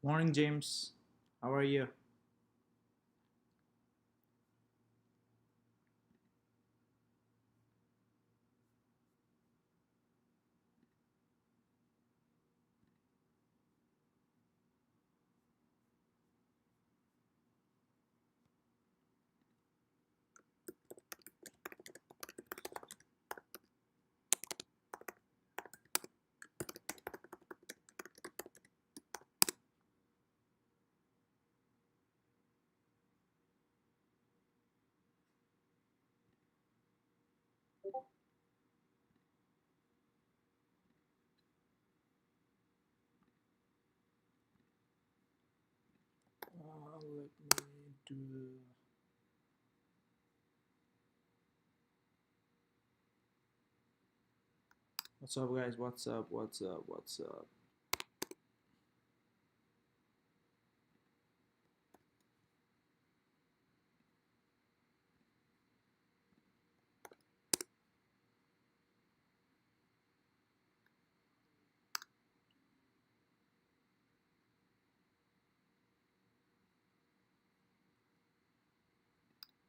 Morning, James. How are you? Let me do. What's up, guys? What's up? What's up? What's up?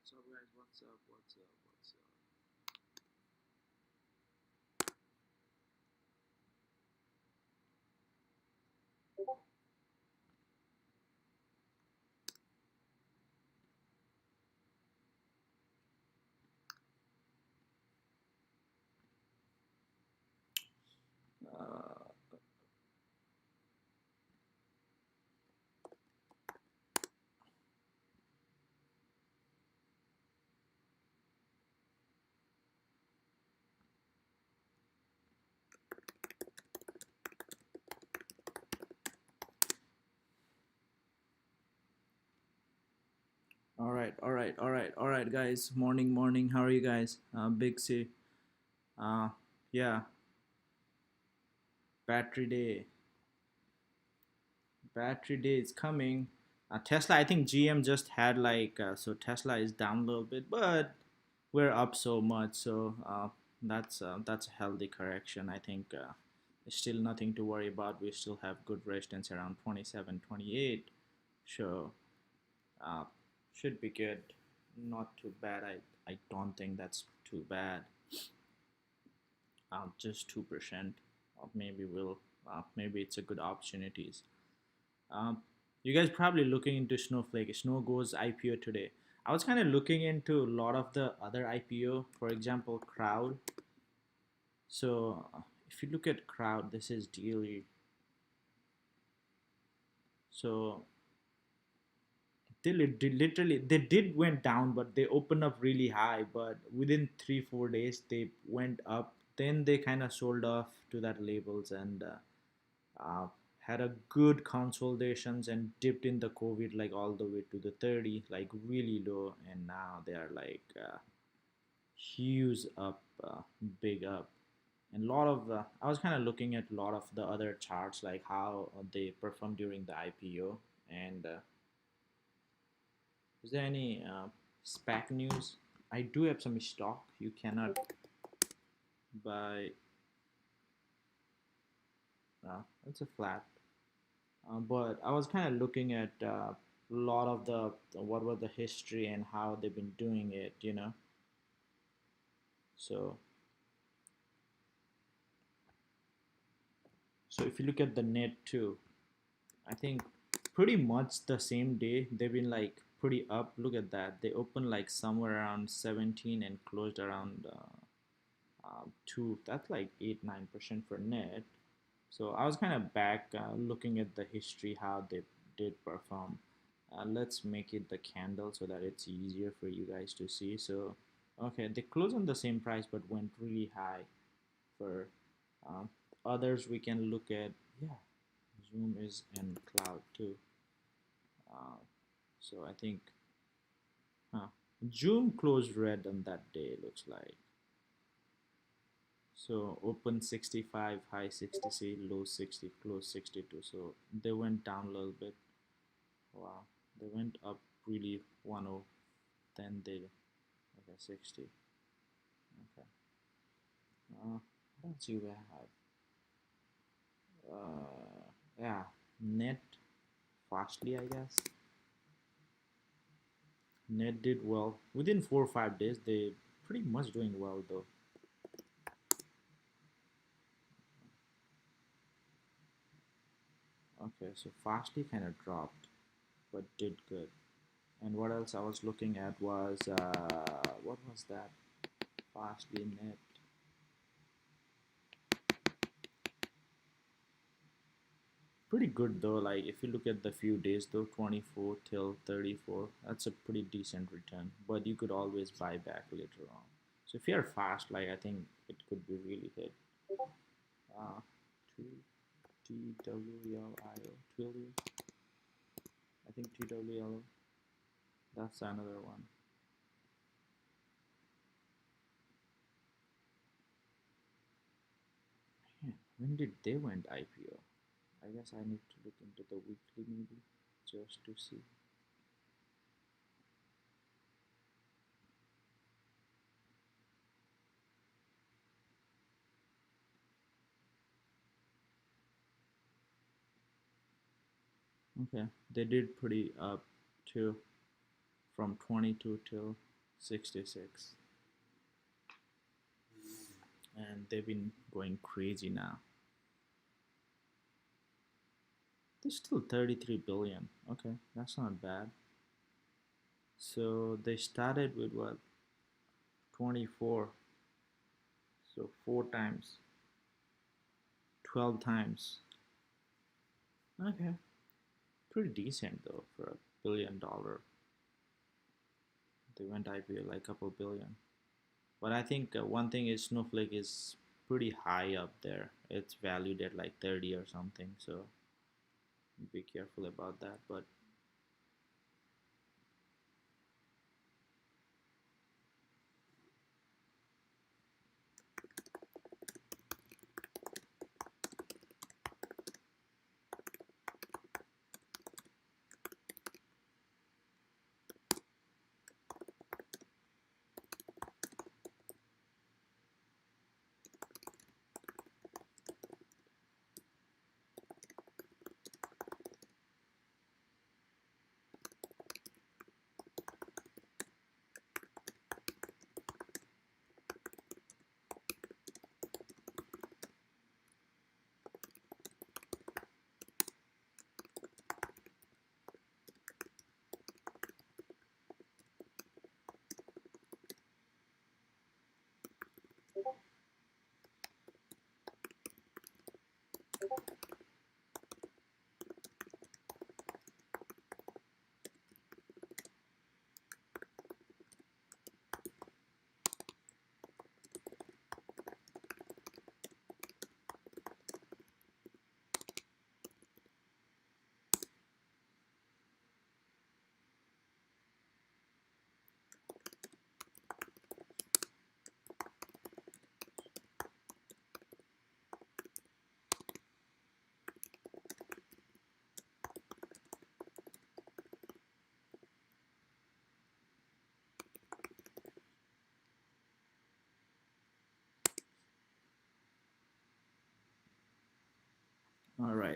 What's up, guys? What's up? What's up? What's up? Uh, all right, all right, all right, all right, guys. Morning, morning. How are you guys? Big C. Uh, yeah. Battery day. Battery day is coming. Tesla. I think GM just had so Tesla is down a little bit, but we're up so much. So that's a healthy correction. I think there's still nothing to worry about. We still have good resistance around 27, 28. So uh, should be good. Not too bad. I don't think that's too bad. Just 2%. Maybe we'll maybe it's a good opportunities. Um, you guys probably looking into SnowFlake. Snow goes IPO today. I was kind of looking into a lot of the other IPO, for example, Crowd. So if you look at Crowd, this is daily. So literally they did went down, but they opened up really high. But within 3 4 days, they went up. Then they kind of sold off to that labels and uh, had a good consolidations and dipped in the COVID like all the way to the 30, like really low, and now they are like huge up, big up. And a lot of I was kind of looking at a lot of the other charts like how they performed during the IPO. And is there any SPAC news? I do have some stock you cannot buy. It's a flat. But I was kind of looking at a lot of the what was the history and how they've been doing it, you know. So so if you look at the net too, I think pretty much the same day they've been like pretty up. Look at that. They opened like somewhere around 17 and closed around 2. That's like 8 9% for net. So I was kind of back looking at the history how they did perform. Let's make it the candle so that it's easier for you guys to see. So okay, they closed on the same price but went really high. For um, others, we can look at, yeah, Zoom is in cloud too. Uh, so I think, huh, Zoom closed red on that day. Looks like. So open 65, high 60, low 60, close 62. So they went down a little bit. Wow, they went up really 10. Then they, okay, 60. Okay. What else you have? Yeah, net. Fastly, I guess. Net did well within 4 or 5 days. They pretty much doing well though. Okay, so Fastly kind of dropped, but did good. And what else I was looking at was what was that? Fastly net. Pretty good though. Like if you look at the few days though, 24 till 34, that's a pretty decent return. But you could always buy back later on. So if you're fast, like I think it could be really hit. Uh, TWLIO, Twilio. I think TWLO. That's another one. Man, when did they went IPO? I guess I need to look into the weekly maybe just to see. Okay, they did pretty up too, from 22 till 66, and they've been going crazy now. They're still 33 billion. Okay, that's not bad. So they started with what, 24, so 4 times, 12 times. Okay, pretty decent though for $1 billion. They went IPO like a couple billion. But I think one thing is Snowflake is pretty high up there. It's valued at like 30 or something. So be careful about that. But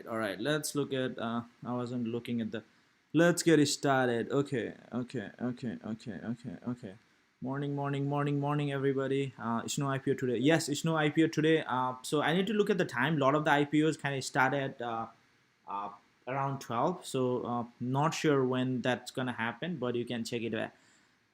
all right. Let's look at. I wasn't looking at the. Let's get it started. Okay. Morning, everybody. It's no IPO today. Yes, it's no IPO today. So I need to look at the time. A lot of the IPOs kind of start at uh, around 12. So not sure when that's gonna happen, but you can check it out.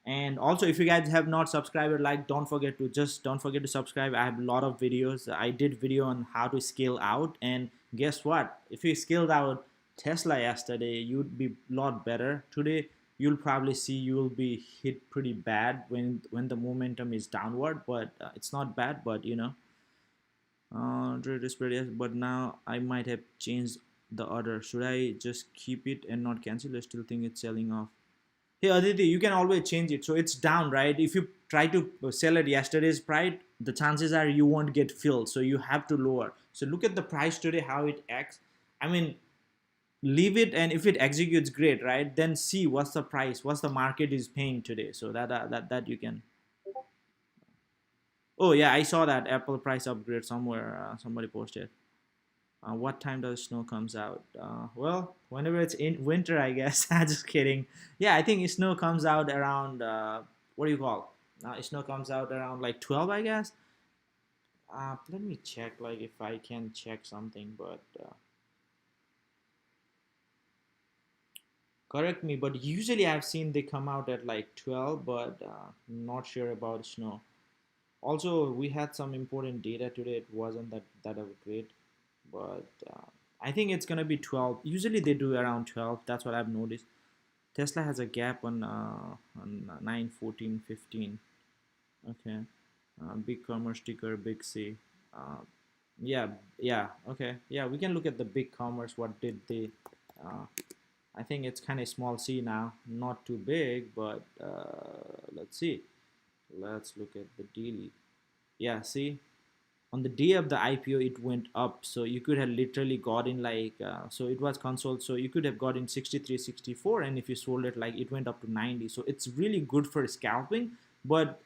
And also, if you guys have not subscribed or like, don't forget to subscribe. I have a lot of videos. I did video on how to scale out, and guess what, if you scaled out Tesla yesterday, you'd be a lot better today. You'll probably see you'll be hit pretty bad when the momentum is downward, but it's not bad. But but now I might have changed the order. Should I just keep it and not cancel? I still think it's selling off. Hey Aditi, you can always change it. So it's down, right? If you try to sell at yesterday's price, the chances are you won't get filled. So you have to lower. So look at the price today, how it acts. I mean, leave it, and if it executes, great, right? Then see what's the price, what's the market is paying today. So that you can. Oh yeah, I saw that Apple price upgrade somewhere. Somebody posted. What time does snow comes out? Well, whenever it's in winter, I guess. I'm just kidding. Yeah, I think snow comes out around what do you call? Snow comes out around like 12, I guess. Let me check, like if I can check something, but correct me. But usually I've seen they come out at like 12, but not sure about snow. Also, we had some important data today. It wasn't that of great, but I think it's gonna be 12. Usually they do around 12. That's what I've noticed. Tesla has a gap on 9, 14, 15. Okay, big commerce ticker, big C. Uh, yeah, yeah. Okay, yeah. We can look at the big commerce. What did they? Uh, I think it's kind of small C now, not too big, but let's see. Let's look at the daily. Yeah, see, on the day of the IPO it went up, so you could have literally got in like so it was console, so you could have got in 63, 64, and if you sold it, like it went up to 90. So it's really good for scalping, but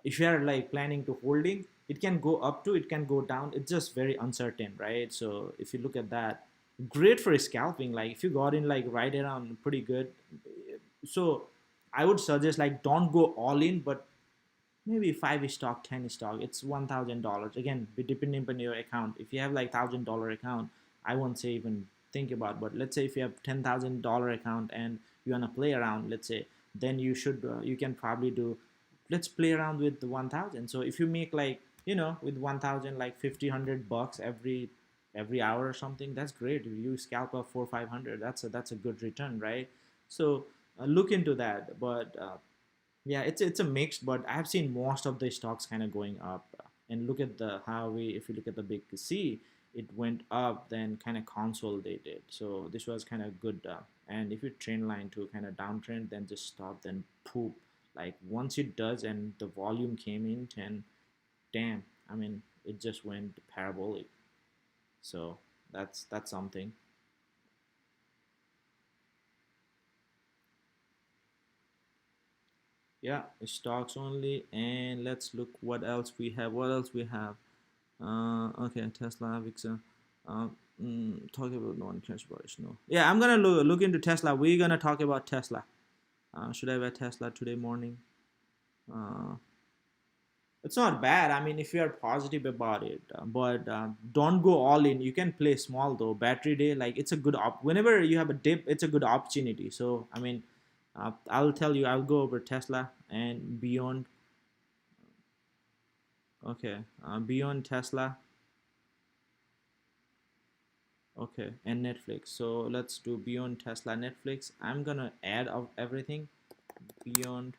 if you are like planning to holding, it can go up to, it can go down, it's just very uncertain, right? So if you look at that, great for scalping, like if you got in like right around, pretty good. So I would suggest like don't go all in, but maybe 5 stock, 10 stock. It's $1,000 again, depending on your account. If you have like $1,000 account, I won't say even think about, but let's say if you have $10,000 account and you want to play around, let's say, then you should you can probably do, let's play around with the 1,000. So if you make like, with 1,000 like 50 100 bucks every hour or something, that's great. If you scalp up 4 500, that's a good return, right? So look into that. But yeah, it's a mix, but I've seen most of the stocks kind of going up. And look at the how we, if you look at the big C, it went up, then kind of consolidated. So this was kind of good. And if you trend line to kind of downtrend, then just stop, then poop. Like once it does, and the volume came in, and damn, I mean, it just went parabolic. So that's something. Yeah, stocks only. And let's look what else we have. What else we have? Okay, Tesla, Vixen. Talk about non-cash buyers. No. Yeah, I'm gonna look into Tesla. We're gonna talk about Tesla. Should I buy Tesla today morning? Uh, it's not bad. I mean, if you are positive about it, but don't go all in. You can play small though. Battery day, like it's a good op. Whenever you have a dip, it's a good opportunity. So I mean, I'll tell you. I'll go over Tesla and beyond. Okay, beyond Tesla. Okay, and Netflix. So let's do beyond Tesla, Netflix. I'm gonna add of everything. Beyond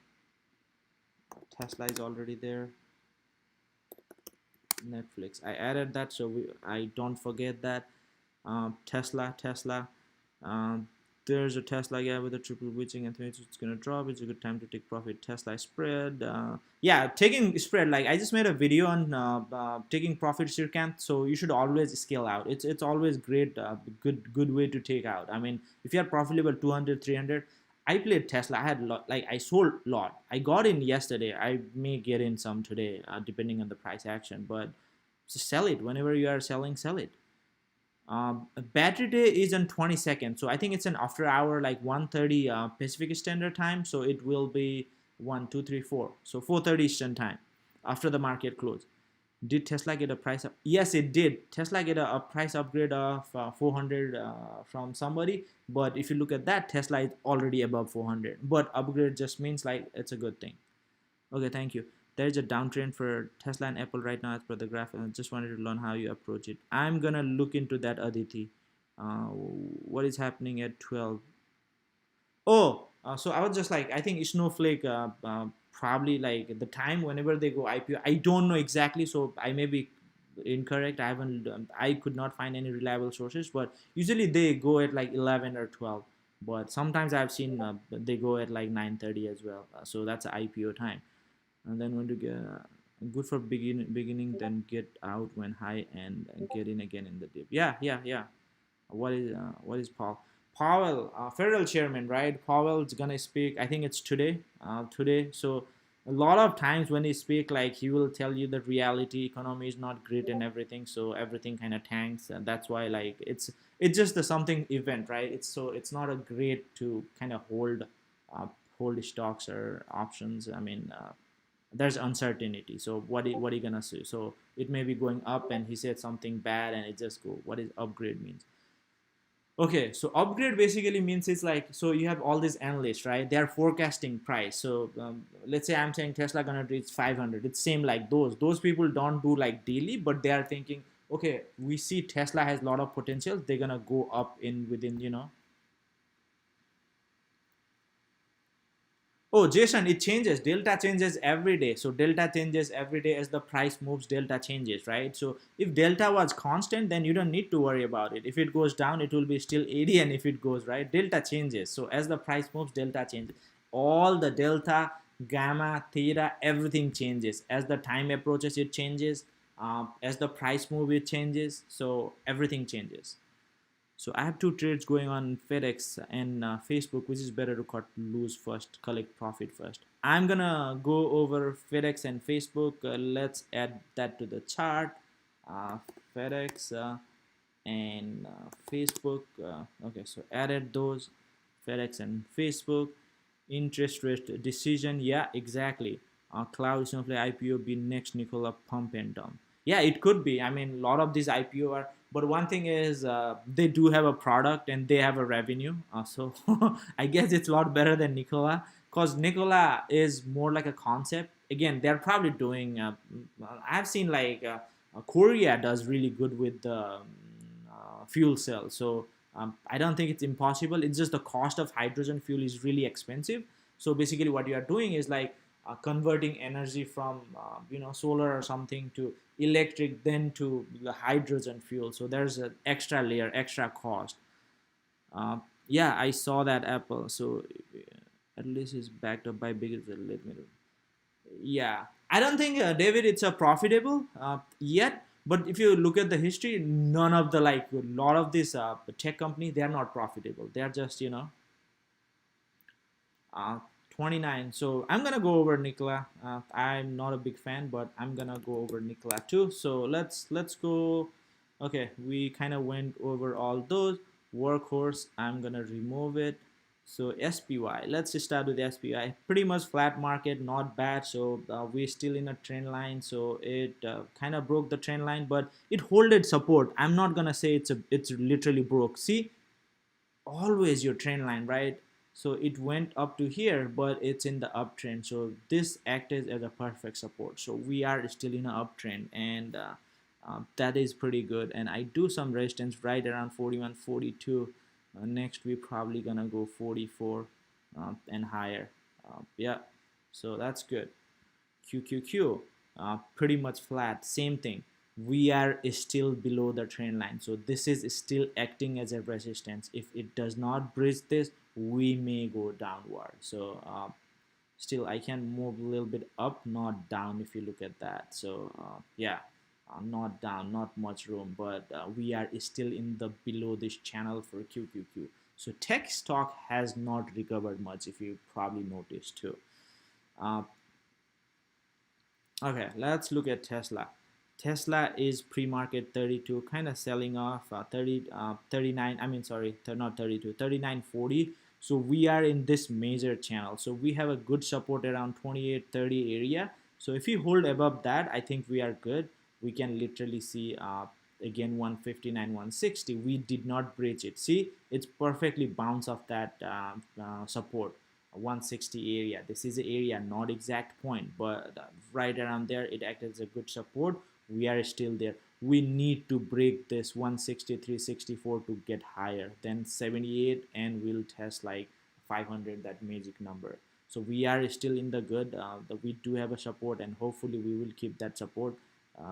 Tesla is already there. Netflix. I added that so I don't forget that. Tesla. Um, there's a Tesla guy with a triple witching and thinks it's gonna drop. It's a good time to take profit. Tesla spread. Yeah, taking spread. Like I just made a video on taking profit Sirkant. So you should always scale out. It's always great. Good way to take out. I mean, if you are profitable 200 300. I played Tesla. I had lot, like I sold a lot. I got in yesterday. I may get in some today, depending on the price action. But just sell it whenever you are selling. Sell it. Battery day is on 22nd, so I think it's an after hour like 1:30 Pacific Standard Time. So it will be 1 2 3 4. So 4:30 Eastern Time after the market close. Did Tesla get a price up? Yes, it did. Tesla get a price upgrade of 400 from somebody. But if you look at that, Tesla is already above 400. But upgrade just means like it's a good thing. Okay, thank you. There is a downtrend for Tesla and Apple right now as per the graph. And I just wanted to learn how you approach it. I'm gonna look into that, Aditi. What is happening at 12? Oh, so I was just like, I think Snowflake probably like the time whenever they go IPO. I don't know exactly, so I may be incorrect. I could not find any reliable sources, but usually they go at like 11 or 12. But sometimes I've seen they go at like 9:30 as well. So that's IPO time. And then when to get good for beginning, then get out when high and get in again in the dip. Yeah. What is Powell, federal chairman, right? Powell's gonna speak. I think it's today. So a lot of times when he speak, like he will tell you that reality economy is not great and everything, so everything kind of tanks, and that's why like it's just the something event, right? It's not a great to kind of uh, hold stocks or options. I mean, there's uncertainty. So what are you gonna say? So it may be going up and he said something bad and it just go. What is upgrade means? Okay, so upgrade basically means it's like, so you have all these analysts, right? They are forecasting price. So let's say I'm saying Tesla gonna reach 500. It's same like those people don't do like daily, but they are thinking, okay, we see Tesla has a lot of potential. They're gonna go up in within, Oh, Jason, it changes. Delta changes every day. So delta changes every day as the price moves. Delta changes, right? So if delta was constant, then you don't need to worry about it. If it goes down, it will be still 80, and if it goes right, delta changes. So as the price moves, delta changes. All the delta, gamma, theta, everything changes as the time approaches. It changes. As the price move, it changes. So everything changes. So I have two trades going on FedEx and Facebook, which is better to cut lose first, collect profit first. I'm gonna go over FedEx and Facebook. Let's add that to the chart. FedEx and Facebook. Okay, so added those FedEx and Facebook. Interest rate decision. Yeah, exactly. Cloud Snowflake IPO be next Nikola pump and dump. Yeah, it could be. I mean, a lot of these IPO are, but one thing is they do have a product and they have a revenue. So I guess it's a lot better than Nikola, because Nikola is more like a concept. Again, they're probably doing. I've seen like Korea does really good with the fuel cell. So I don't think it's impossible. It's just the cost of hydrogen fuel is really expensive. So basically, what you are doing is like converting energy from solar or something to electric, then to the hydrogen fuel. So there's an extra layer, extra cost. Uh, yeah, I saw that Apple. So at least it's backed up by bigger. Let me do. Yeah, I don't think David it's a profitable yet. But if you look at the history, none of the like a lot of these tech companies, they are not profitable. They are just uh, 29. So I'm gonna go over Nikola. I'm not a big fan, but I'm gonna go over Nikola too. So let's go. Okay, we kind of went over all those. Workhorse, I'm gonna remove it. So SPY, let's just start with SPY. Pretty much flat market, not bad. So we're still in a trend line. So it kind of broke the trend line, but it holded support. I'm not gonna say it's literally broke. See, always your trend line, right? So it went up to here, but it's in the uptrend. So this acted as a perfect support. So we are still in an uptrend, and that is pretty good. And I do some resistance right around 41, 42. Next we probably gonna go 44 and higher. Yeah, so that's good. QQQ, pretty much flat, same thing. We are still below the trend line, so this is still acting as a resistance. If it does not bridge this, we may go downward. So still I can move a little bit up, not down, if you look at that. So yeah, not down, not much room, but we are still in the below this channel for QQQ. So tech stock has not recovered much, if you probably noticed too. uh, Okay, let's look at Tesla. Tesla is pre-market 32, kind of selling off 39. I mean, sorry, not 32, 39.40. So we are in this major channel. So we have a good support around 28.30 area. So if you hold above that, I think we are good. We can literally see again 159, 160. We did not breach it. See, it's perfectly bounced off that support. 160 area. This is the area, not exact point, but right around there it acted as a good support. We are still there. We need to break this 163, 64 to get higher than 78, and we'll test like 500, that magic number. So we are still in the good. We do have a support, and hopefully we will keep that support.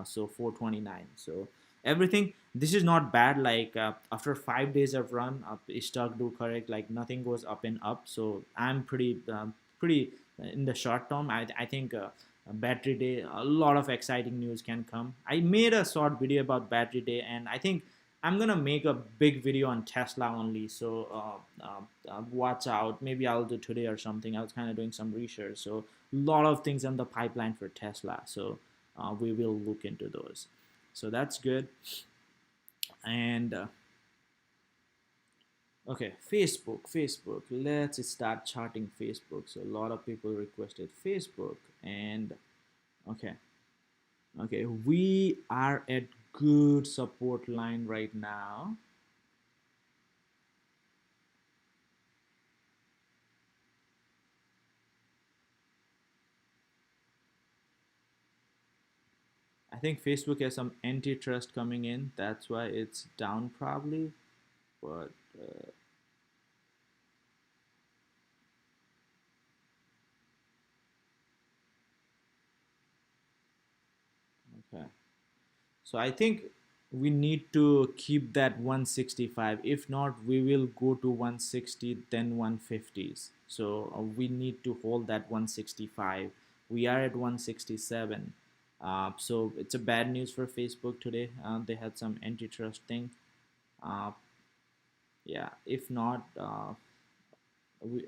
So 429. So everything, this is not bad. Like after 5 days of run, stock do correct, like nothing goes up and up. So I'm pretty in the short term. I think battery day, a lot of exciting news can come. I made a short video about battery day, and I think I'm gonna make a big video on Tesla only, so watch out. Maybe I'll do today or something. I was kind of doing some research, so a lot of things on the pipeline for Tesla. So we will look into those. So that's good. And okay, Facebook. Let's start charting Facebook. So a lot of people requested Facebook, and okay, okay, we are at good support line right now. I think Facebook has some antitrust coming in. That's why it's down probably. But okay. So I think we need to keep that 165. If not, we will go to 160, then 150s. So we need to hold that 165. We are at 167. So it's a bad news for Facebook today. They had some antitrust thing. Uh, yeah, if not,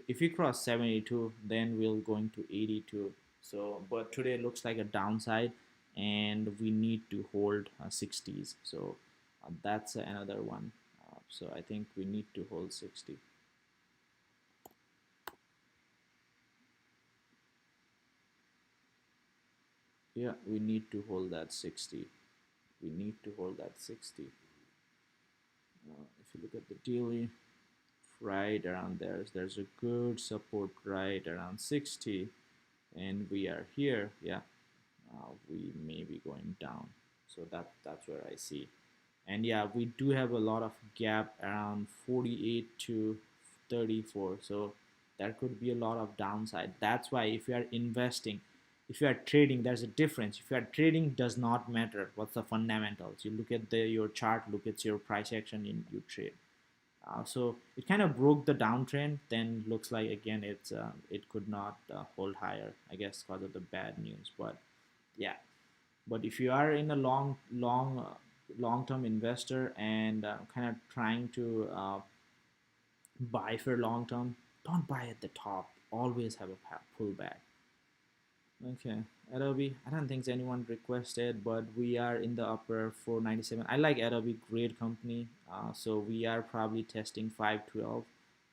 if we cross 72, then we'll going to 82. So but today looks like a downside, and we need to hold 60s. So that's another one. So I think we need to hold 60. Yeah, we need to hold that 60. We need to hold that 60. If you look at the daily, right around there's a good support right around 60, and we are here. Yeah, we may be going down. So that's where I see. And yeah, we do have a lot of gap around 48 to 34. So there could be a lot of downside. That's why if you are investing, if you are trading, there's a difference. If you are trading, does not matter what's the fundamentals. You look at your chart, look at your price action, in you trade. So it kind of broke the downtrend. Then looks like again it could not hold higher, I guess, because of the bad news. But yeah, but if you are in a long-term investor and kind of trying to buy for long term, don't buy at the top. Always have a pullback. Okay, Adobe. I don't think anyone requested, but we are in the upper 497. I like Adobe, great company. So we are probably testing 512,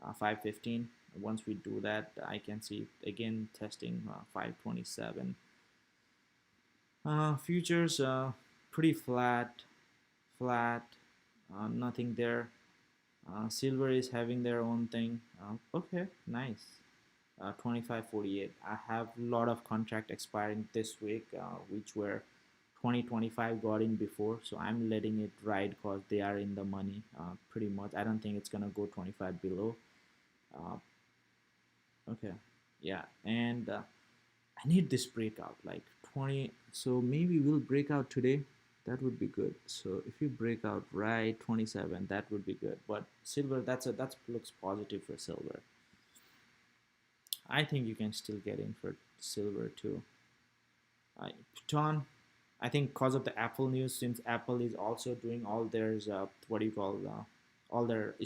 515. Once we do that, I can see again testing 527. Futures pretty flat, nothing there. Silver is having their own thing. Okay, nice. 25.48. I have a lot of contract expiring this week, which were 2025 got in before, so I'm letting it ride because they are in the money pretty much. I don't think it's gonna go 25 below. Uh, okay, yeah, and I need this breakout like 20. So maybe we'll break out today. That would be good. So if you break out right 27, that would be good. But silver, that looks positive for silver. I think you can still get in for silver too. Python, I think because of the Apple news, since Apple is also doing all their what do you call all their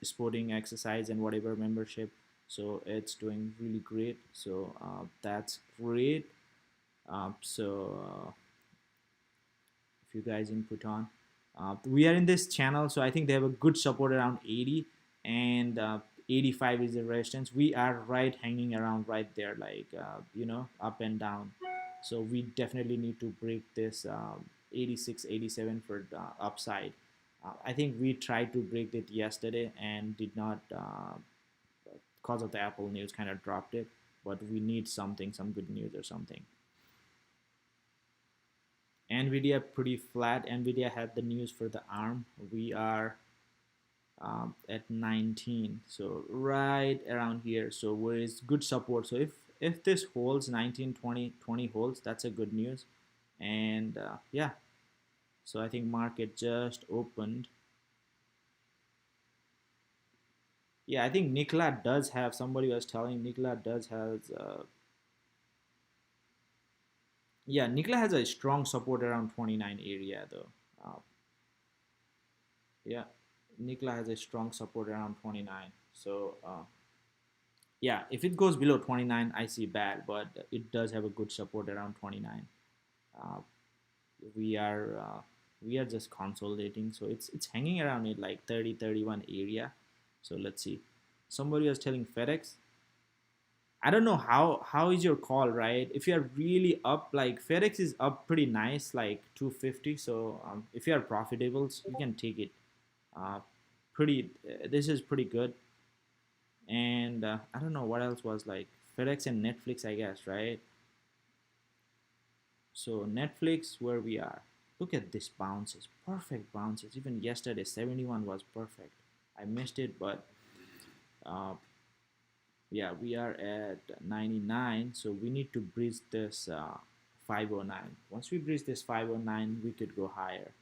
sporting exercise and whatever membership, so it's doing really great. So that's great. If you guys input on, we are in this channel, so I think they have a good support around 80, and 85 is the resistance. We are right hanging around right there, like up and down. So we definitely need to break this 86, 87 for the upside. I think we tried to break it yesterday and did not, because of the Apple news, kind of dropped it. But we need something, some good news or something. Nvidia pretty flat. Nvidia had the news for the ARM. We are at 19, so right around here. So where is good support. So if this holds 19, 20, 20 holds, that's a good news. And yeah, so I think market just opened. Yeah, I think Nikola does have, somebody was telling Nikola does has yeah, Nikola has a strong support around 29 area though. uh, Yeah, Nikla has a strong support around 29. So yeah, if it goes below 29, I see bad, but it does have a good support around 29. Uh, we are uh, we are just consolidating, so it's hanging around it like 30 31 area. So let's see. Somebody was telling FedEx. I don't know how is your call, right? If you are really up, like FedEx is up pretty nice, like 250. So if you are profitable, you can take it. Uh, pretty. This is pretty good. And I don't know what else was like FedEx and Netflix, I guess, right? So Netflix, where we are. Look at this bounces, perfect bounces. Even yesterday, 71 was perfect. I missed it, but uh, yeah, we are at 99, so we need to bridge this 509. Once we bridge this 509, we could go higher,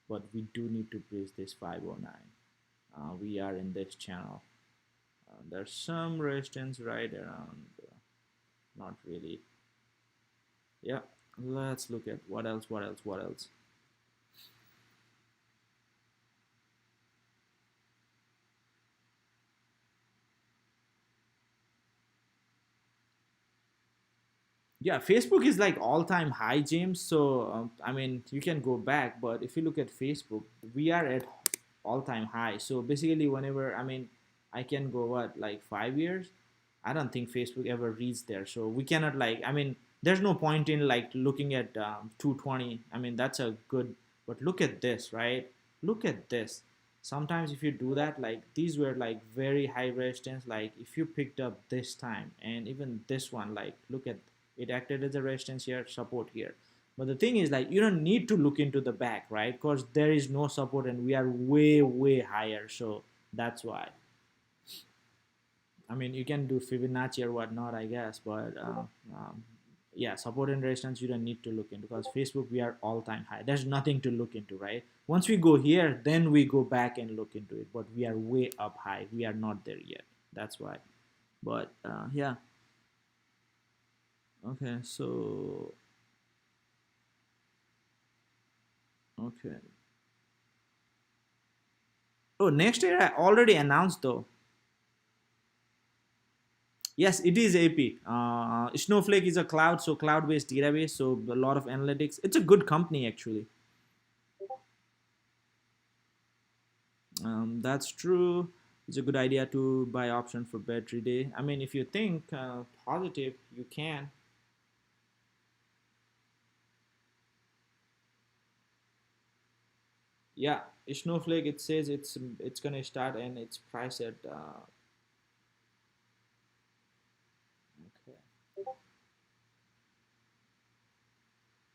but we do need to bridge this 509. We are in this channel. There's some resistance right around, not really. Yeah, let's look at what else, what else, what else. Yeah, Facebook is like all-time high, James. So I mean, you can go back, but if you look at Facebook, we are at all-time high. So basically, whenever I mean, I can go what like 5 years. I don't think Facebook ever reached there. So we cannot like. I mean, there's no point in like looking at 220. I mean, that's a good. But look at this, right? Look at this. Sometimes if you do that, like these were like very high resistance. Like if you picked up this time and even this one, like look at it acted as a resistance here, support here. But the thing is, like, you don't need to look into the back, right? Because there is no support and we are way, way higher. So that's why. I mean, you can do Fibonacci or whatnot, I guess. But yeah, support and resistance, you don't need to look into because Facebook, we are all time high. There's nothing to look into, right? Once we go here, then we go back and look into it. But we are way up high. We are not there yet. That's why. But yeah. Okay, so okay. Oh, next year I already announced though. Yes, it is AP. Snowflake is a cloud, so cloud-based database, so a lot of analytics. It's a good company actually. That's true. It's a good idea to buy option for battery day. I mean, if you think positive, you can. Yeah, Snowflake. It says it's gonna start and it's priced at. Okay.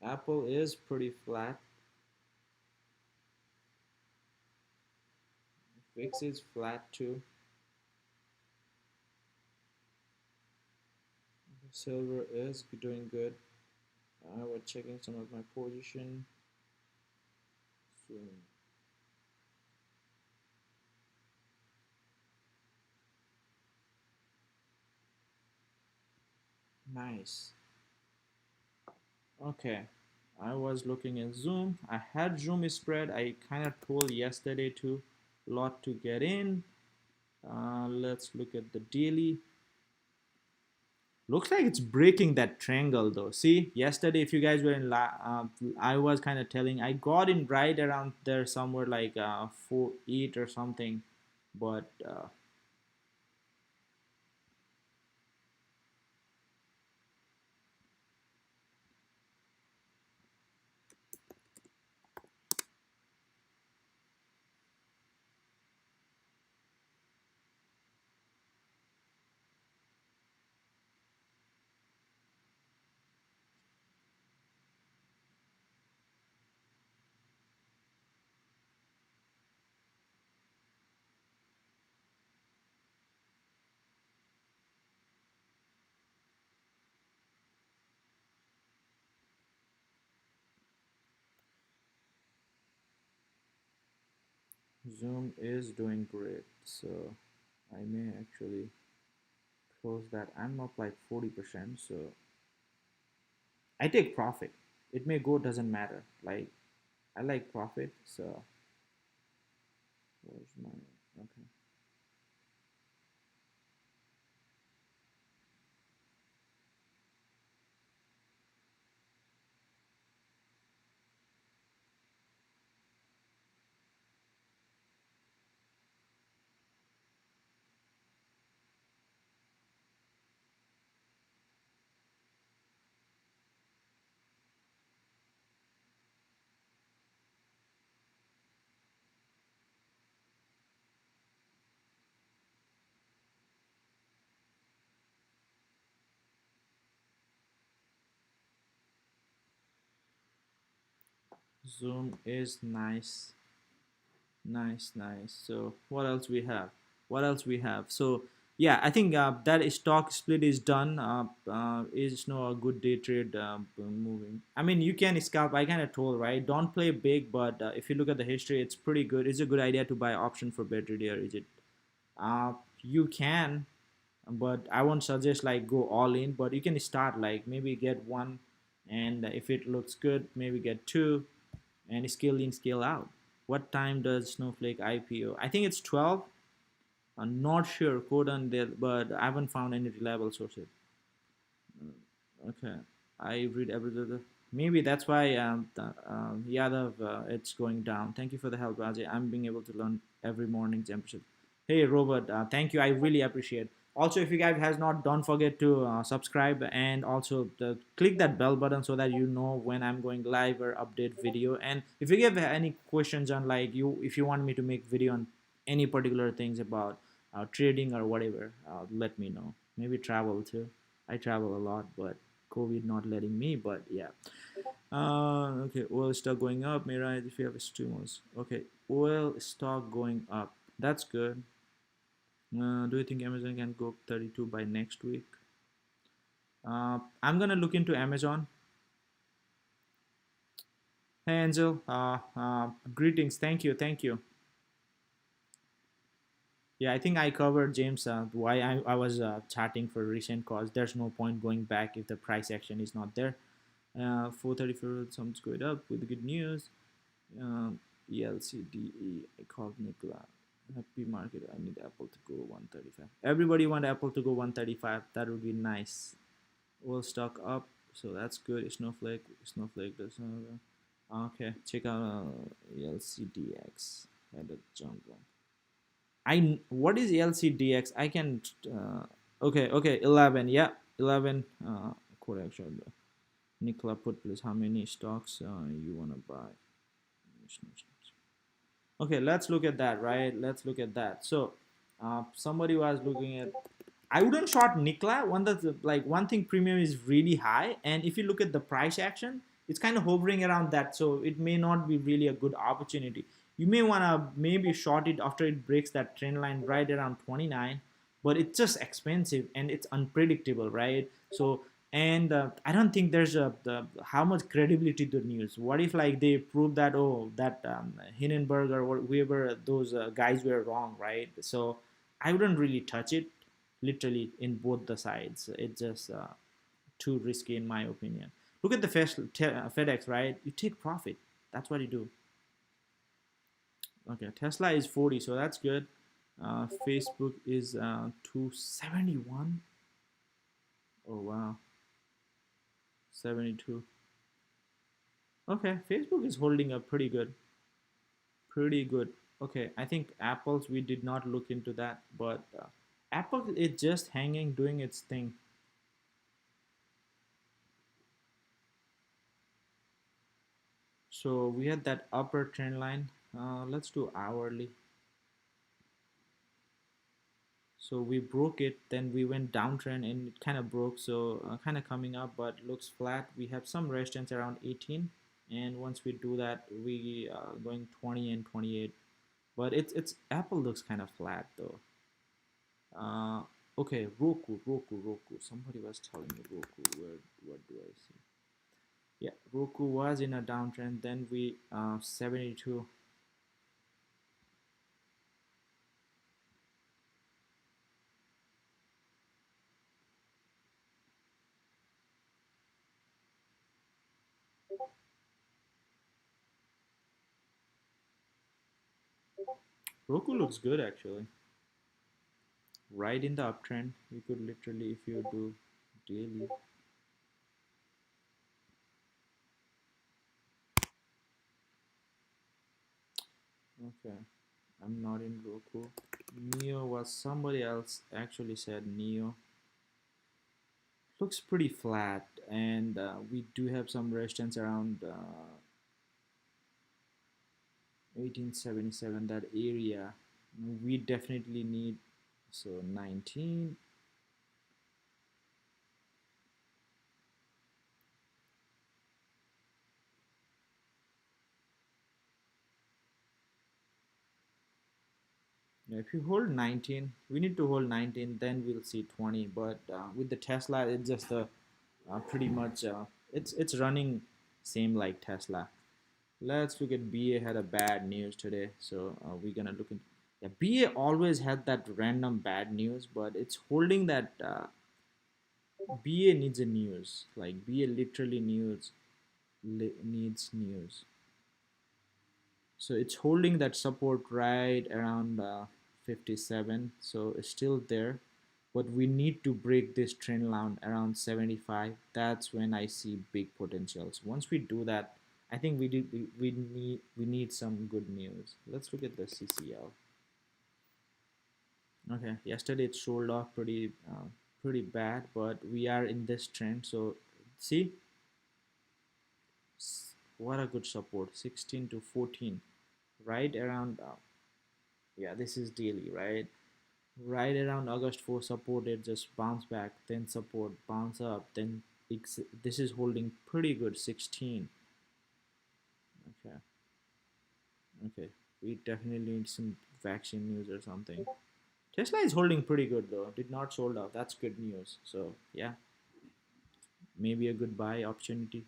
Apple is pretty flat. Fix is flat too. Silver is doing good. We're checking some of my position. So nice. Okay. I was looking at Zoom. I had Zoom spread. I kind of told yesterday to lot to get in. Let's look at the daily. Looks like it's breaking that triangle though. See, yesterday if you guys were in, I was kind of telling I got in right around there somewhere like 4 8 or something, but Zoom is doing great. So I may actually close that. I'm up like 40%. So I take profit. It may go, doesn't matter. Like I like profit. So Where's my okay? Zoom is nice. Nice, nice. So what else we have? What else we have? So yeah, I think that stock split is done. Is no a good day trade moving. I mean, you can scalp. I kind of told right. Don't play big, but if you look at the history, it's pretty good. It's a good idea to buy option for better there. Is it? You can, but I won't suggest like go all in. But you can start like maybe get one, and if it looks good, maybe get two and scale in, scale out. What time does Snowflake IPO? I think it's 12. I'm not sure, code on there, but I haven't found any reliable sources. Okay, I read every other. Maybe that's why Yadav, it's going down. Thank you for the help, Ajay. I'm being able to learn every morning's episode. Hey, Robert, thank you. I really appreciate. Also, if you guys has not, don't forget to subscribe and also click that bell button so that you know when I'm going live or update video. And if you have any questions on like you, if you want me to make video on any particular things about trading or whatever, let me know. Maybe travel too. I travel a lot, but COVID not letting me, but yeah. Okay, oil stock going up. May rise if you have stimulus. Okay, oil stock going up. That's good. Do you think Amazon can go up 32 by next week? I'm gonna look into Amazon. Hey Angel, greetings. Thank you, thank you. Yeah, I think I covered James why I was chatting for recent calls. There's no point going back if the price action is not there. 434 sounds good up with good news. ELCDE, I called Nicola. Happy market. I need Apple to go 135. Everybody want Apple to go 135. That would be nice. We'll stock up, so that's good. Snowflake does not. Okay, check out LCDX. Had a jump on. What is LCDX? I can. Okay, 11. Yeah, 11. Correction. Nicola put please how many stocks you wanna buy. Okay, let's look at that, right? Let's look at that. So, somebody was looking at. I wouldn't short Nikla. One that's like one thing premium is really high, and if you look at the price action, it's kind of hovering around that. So it may not be really a good opportunity. You may wanna maybe short it after it breaks that trend line right around 29, but it's just expensive and it's unpredictable, right? So and I don't think there's how much credibility to the news. What if like they prove that that Hindenburg or whoever those guys were wrong, right? So I wouldn't really touch it, literally in both the sides. It's just too risky in my opinion. Look at the FedEx, right? You take profit. That's what you do. Okay, Tesla is 40, so that's good. Facebook is 271. Oh wow, 72. Okay, Facebook is holding up pretty good. Pretty good. Okay, I think Apple's we did not look into that, but Apple is just hanging, doing its thing. So we had that upper trend line. Let's do hourly. So we broke it, then we went downtrend and it kind of broke. So kind of coming up, but looks flat. We have some resistance around 18, and once we do that, we going 20 and 28. But it's Apple looks kind of flat though. Uh, okay, Roku. Somebody was telling me Roku. Where what do I see? Yeah, Roku was in a downtrend. Then we 72. Roku looks good actually. Right in the uptrend. You could literally, if you do daily. Okay, I'm not in Roku. Neo was somebody else actually said Neo. Looks pretty flat, and we do have some resistance around 1877, that area. We definitely need, so 19. Yeah, if you hold 19, we need to hold 19, then we'll see 20. But with the Tesla, it's just a pretty much it's running same like Tesla. Let's look at BA had a bad news today, so we're gonna look in. Yeah, BA always had that random bad news, but it's holding that. BA needs a news, like BA literally needs news. So it's holding that support right around 57, so it's still there, but we need to break this trend line around 75. That's when I see big potentials. Once we do that, I think we need some good news. Let's look at the CCL. Okay, yesterday it sold off pretty bad, but we are in this trend. So see, what a good support, 16 to 14, right around yeah, this is daily, right around August 4 supported, just bounce back, then support, bounce up, then this is holding pretty good, 16. Okay, okay, we definitely need some vaccine news or something. Tesla is holding pretty good though, did not sold out, that's good news. So yeah, maybe a good buy opportunity.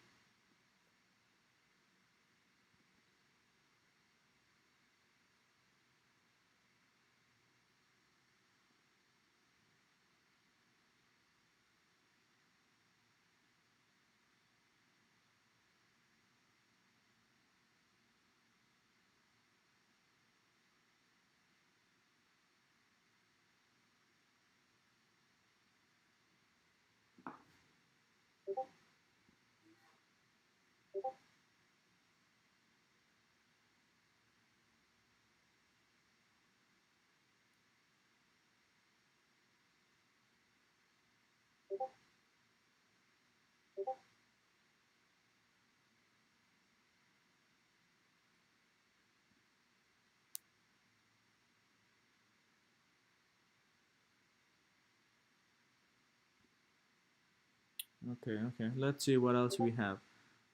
Okay, okay, let's see what else we have.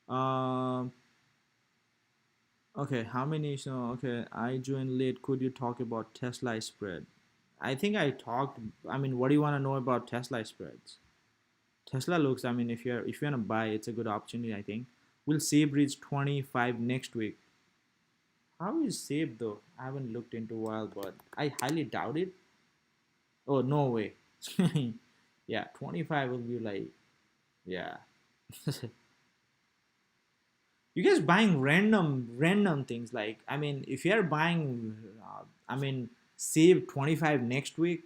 um okay, how many, so okay, I joined late, could you talk about Tesla spread? I think I talked. I mean, what do you want to know about Tesla spreads? Tesla looks. I mean, if you wanna buy, it's a good opportunity. I think we'll see reach 25 next week. How is SAFE though? I haven't looked into a while, but I highly doubt it. Oh no way. Yeah, 25 will be like, yeah. You guys buying random things, like, I mean, if you're buying, I mean, save 25 next week,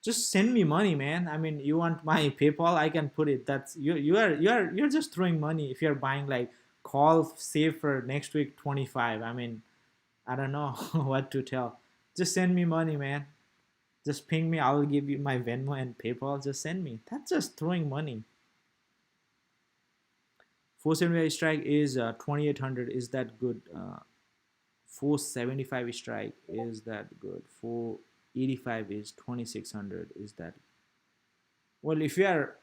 just send me money, man. I mean, you want my PayPal, I can put it. That's you're just throwing money if you're buying like call save for next week 25. I mean, I don't know what to tell. Just send me money, man. Just ping me, I'll give you my Venmo and PayPal. Just send me. That's just throwing money. 475 strike is 2800. Is that good? 475 strike is that good? 485 is 2600. Is that, well, if you are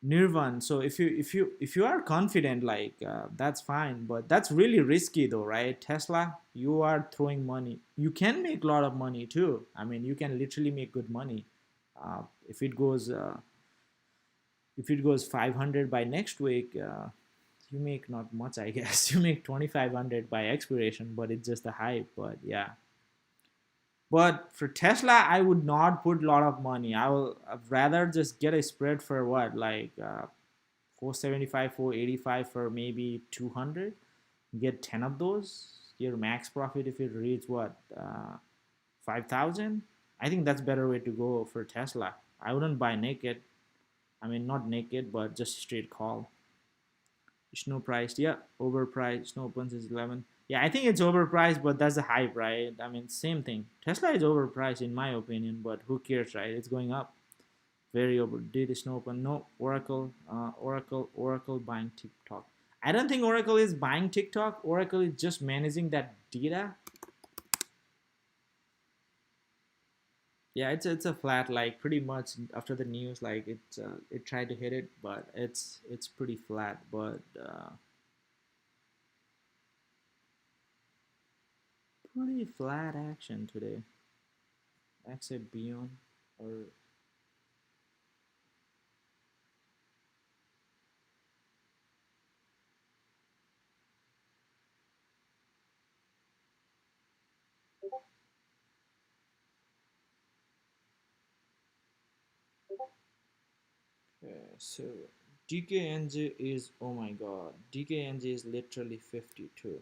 Nirvan, so if you are confident, like, that's fine, but that's really risky though, right? Tesla, you are throwing money. You can make a lot of money too. I mean, you can literally make good money. If it goes 500 by next week, you make not much, I guess. You make 2500 by expiration, but it's just a hype. But yeah, but for Tesla, I would not put a lot of money. I'd rather just get a spread for what, like 475, 485 for maybe 200. Get 10 of those. your max profit if it reads what 5,000. I think that's better way to go for Tesla. I wouldn't buy naked. I mean, not naked, but just straight call. Snow priced, yeah, overpriced. Snow opens is 11. Yeah, I think it's overpriced, but that's the hype, right? I mean, same thing. Tesla is overpriced in my opinion, but who cares, right? It's going up. Very over. Did Snow open? No. Oracle, Oracle buying TikTok. I don't think Oracle is buying TikTok. Oracle is just managing that data. Yeah, it's a flat, like pretty much after the news, like it tried to hit it, but it's pretty flat. But pretty flat action today, except Beyond or so DKNG is, oh my god, DKNG is literally 52.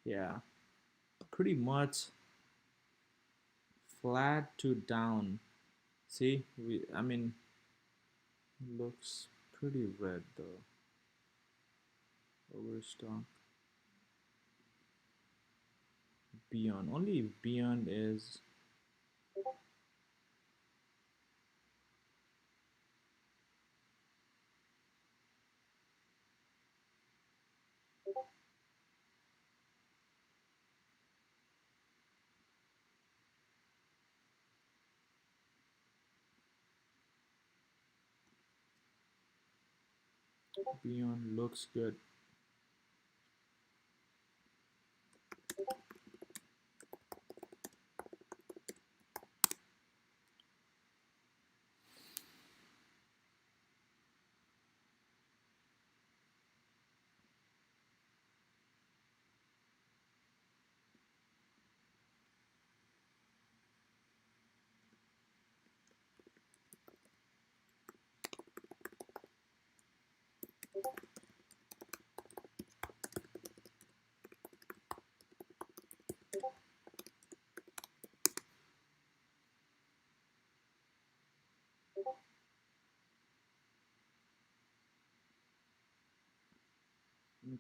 Yeah, pretty much flat to down. See, I mean, looks pretty red though. Overstock. Beyond. Only if Beyond is. Beyond looks good.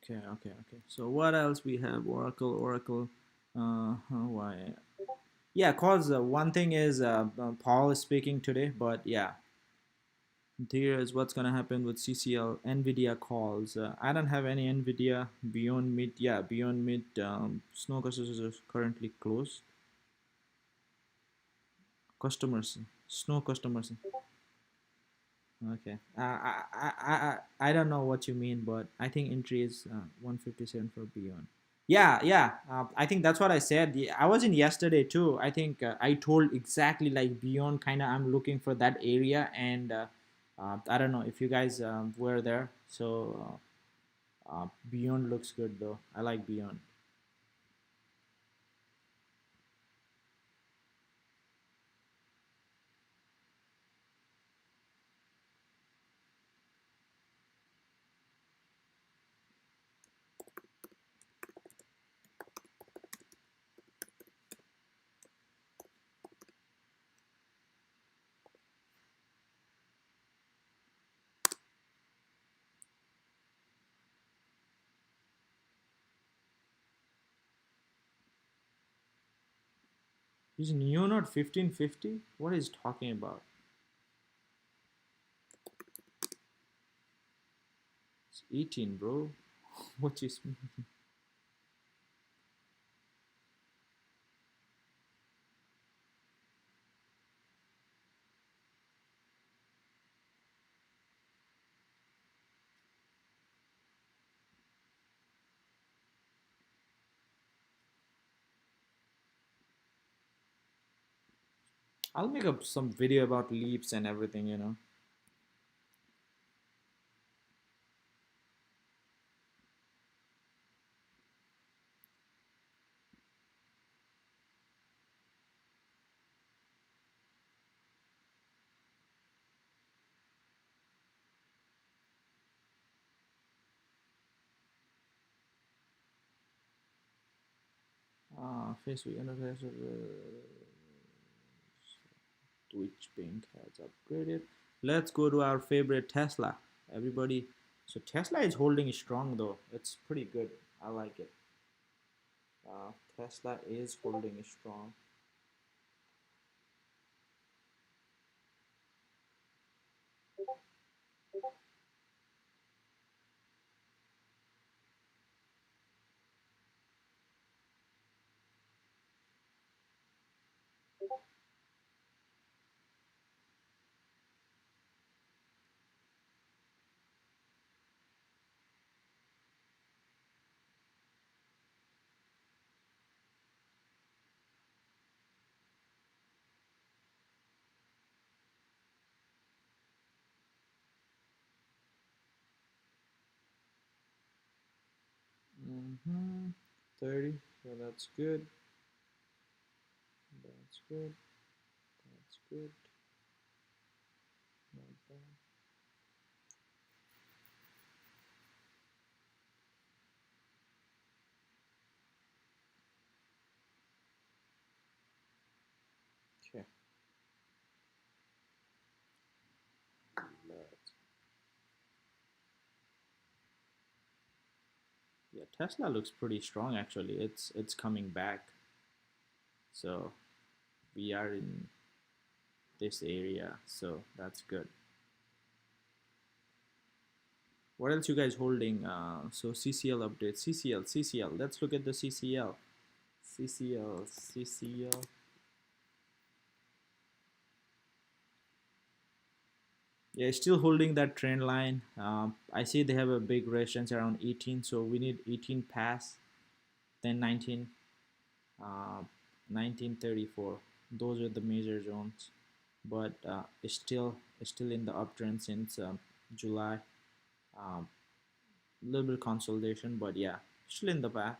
Okay, okay, okay. So what else we have? Oracle. Why? Yeah, cause one thing is Paul is speaking today, but yeah, here's what's gonna happen with CCL Nvidia calls. I don't have any Nvidia Beyond Meat. Yeah, Beyond Meat. Snow customers is currently closed. Customers, Snow customers. Okay. I don't know what you mean, but I think entry is 157 for Beyond. Yeah, yeah. I think that's what I said. Yeah, I was in yesterday too. I think I told exactly like Beyond. Kind of, I'm looking for that area, and I don't know if you guys were there. So Beyond looks good though. I like Beyond. Is Neo not 1550? What is talking about? It's 18, bro. What is? I'll make up some video about leaps and everything, you know. Facebook interface. Twitch Pink has upgraded. Let's go to our favorite Tesla. Everybody. So Tesla is holding strong though. It's pretty good. I like it. Tesla is holding strong. Mm-hmm. 30. So that's good. That's good. That's good. Not bad. Okay. Let's, yeah, Tesla looks pretty strong actually. It's coming back. So we are in this area. So that's good. What else you guys holding? So CCL update. CCL. Let's look at the CCL. CCL. Yeah, still holding that trend line. I see they have a big resistance around 18, so we need 18 pass, then 19, 1934. Those are the major zones, but it's still in the uptrend since July. A little bit of consolidation, but yeah, still in the path.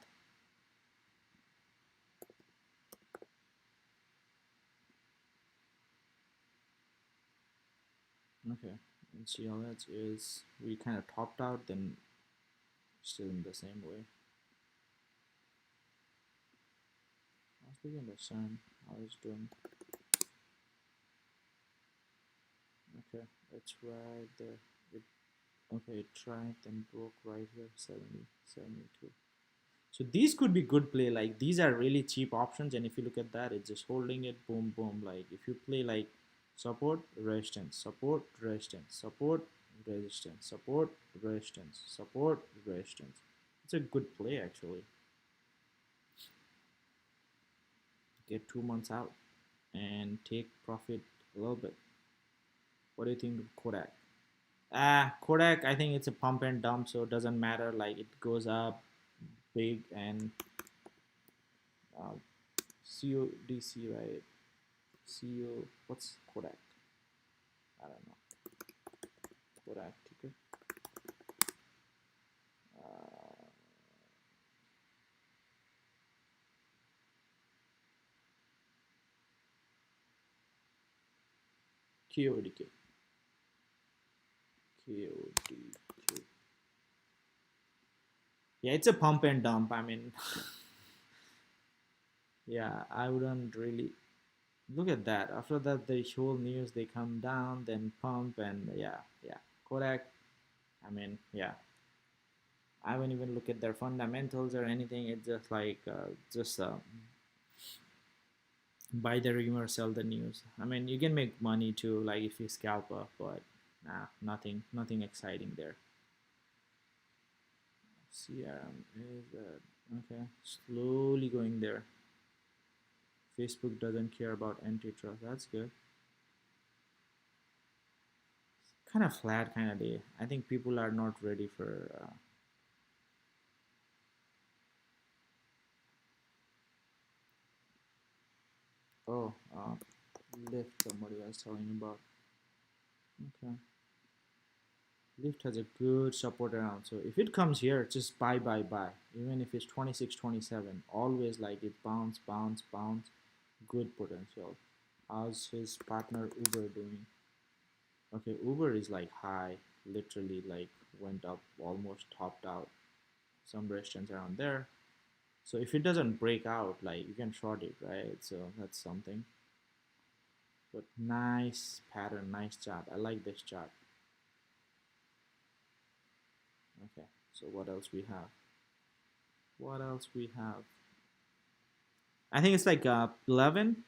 Okay, and CLH is we kind of topped out, then still in the same way. I think understand how it's doing. Okay, it's right there. It, okay, it tried then broke right here, 70, 72. So these could be good play. Like these are really cheap options, and if you look at that, it's just holding it, boom, boom. Like if you play like support, resistance, support, resistance, support, resistance, support, resistance, support, resistance. It's a good play actually. Get 2 months out and take profit a little bit. What do you think of Kodak? Kodak, I think it's a pump and dump, so it doesn't matter. Like it goes up big and uh, CODC, right? CO, what's Kodak? I don't know. Kodak ticker. Uh, KODK. KODK. Yeah, it's a pump and dump. I mean, yeah, I wouldn't really look at that. After that, the whole news they come down, then pump, and yeah. Kodak. I mean, yeah. I won't even look at their fundamentals or anything. It's just like just Buy the rumor, sell the news. I mean, you can make money too, like if you scalp up, but nah, nothing exciting there. CRM is okay, slowly going there. Facebook doesn't care about antitrust. That's good. Kind of flat kind of day. I think people are not ready for. Oh, Lyft. Somebody was telling about. Okay, Lyft has a good support around. So if it comes here, just buy. Even if it's 26, 27, always like it bounce, bounce, bounce. Good potential. How's his partner Uber doing? Okay, Uber is like high, literally like went up, almost topped out. Some restaurants around there. So if it doesn't break out, like you can short it, right? So that's something. But nice pattern, nice chart. I like this chart. Okay, so what else we have? What else we have? I think it's like 11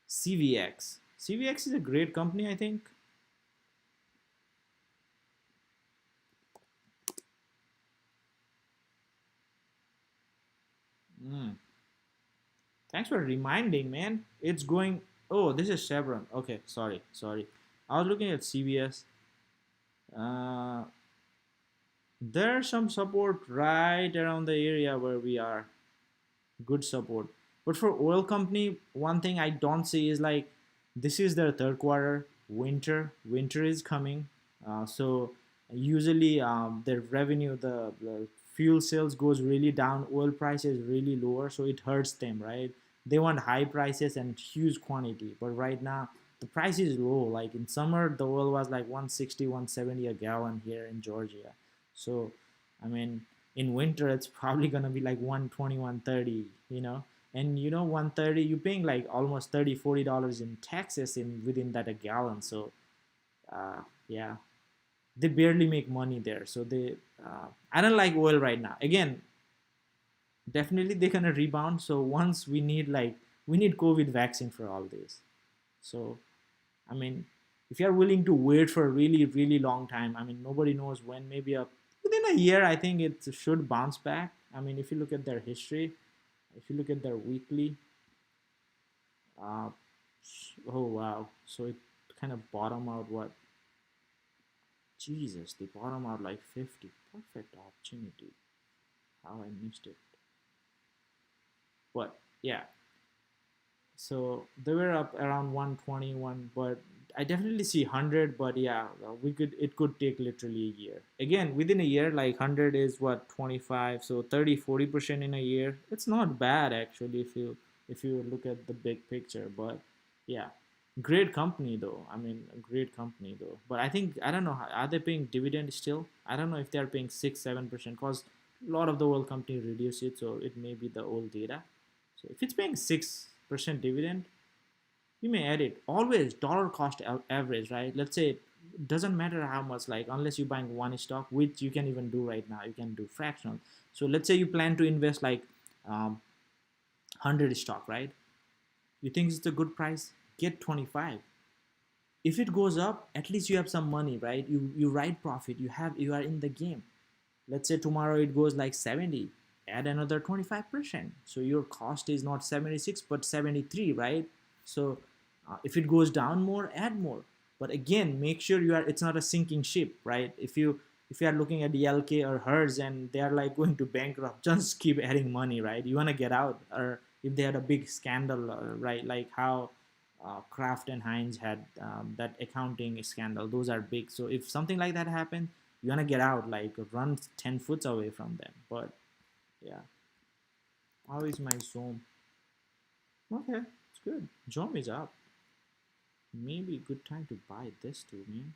CVX. CVX is a great company, I think. Mm. Thanks for reminding, man. It's going. Oh, this is Chevron. Okay, sorry. I was looking at CVS. Uh, there's some support right around the area where we are. Good support. But for oil company, one thing I don't see is like this is their third quarter. Winter is coming. So usually their revenue, the fuel sales goes really down. Oil price is really lower, so it hurts them, right? They want high prices and huge quantity, but right now the price is low. Like in summer, the oil was like 160, 170 a gallon here in Georgia. So, I mean, in winter it's probably gonna be like 120, 130, and 130 you're paying like almost 30, $40 in taxes in within that a gallon. So yeah, they barely make money there. So they I don't like oil right now. Again, definitely they're gonna rebound. So once we need COVID vaccine for all this. So I mean, if you're willing to wait for a really, really long time, I mean, nobody knows when. Maybe within a year, I think it should bounce back. I mean, if you look at their history, if you look at their weekly, uh, oh wow, so it kind of bottom out what? Jesus, they bottom out like 50. Perfect opportunity. How I missed it. But yeah, so they were up around 121, but I definitely see 100. But yeah, it could take literally a year. Again, within a year, like 100 is what, 25, so 30-40% in a year. It's not bad actually if you look at the big picture. But yeah, great company though. I mean, a great company though. But I think I don't know, are they paying dividend still? I don't know if they are paying 6-7%, because a lot of the oil company reduce it, so it may be the old data. So if it's paying 6% dividend, you may add it. Always dollar cost average, right? Let's say it doesn't matter how much, like unless you're buying one stock, which you can even do right now. You can do fractional. So let's say you plan to invest like 100 stock, right? You think it's a good price? Get 25. If it goes up, at least you have some money, right? You write profit. You are in the game. Let's say tomorrow it goes like 70, add another 25%, so your cost is not 76 but 73, right? So if it goes down more, add more. But again, make sure it's not a sinking ship, right? If you are looking at the LK or hers and they are like going to bankrupt, just keep adding money, right? You want to get out. Or if they had a big scandal, right, like how Kraft and Heinz had that accounting scandal. Those are big. So if something like that happens, you want to get out, like run 10 foot away from them. But yeah, how is my Zoom? Okay, it's good. Zoom is up. Maybe good time to buy this too, man.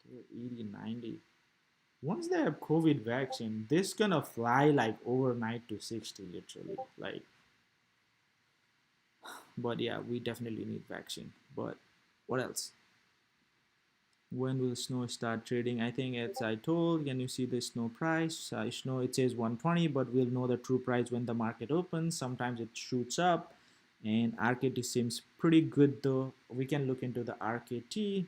They're 80, 90. Once they have COVID vaccine, this gonna fly like overnight to 60, literally. Like, but yeah, we definitely need vaccine. But what else? When will Snow start trading? I think it's I told. Can you see the Snow price? Snow it says 120, but we'll know the true price when the market opens. Sometimes it shoots up, and RKT seems pretty good though. We can look into the RKT.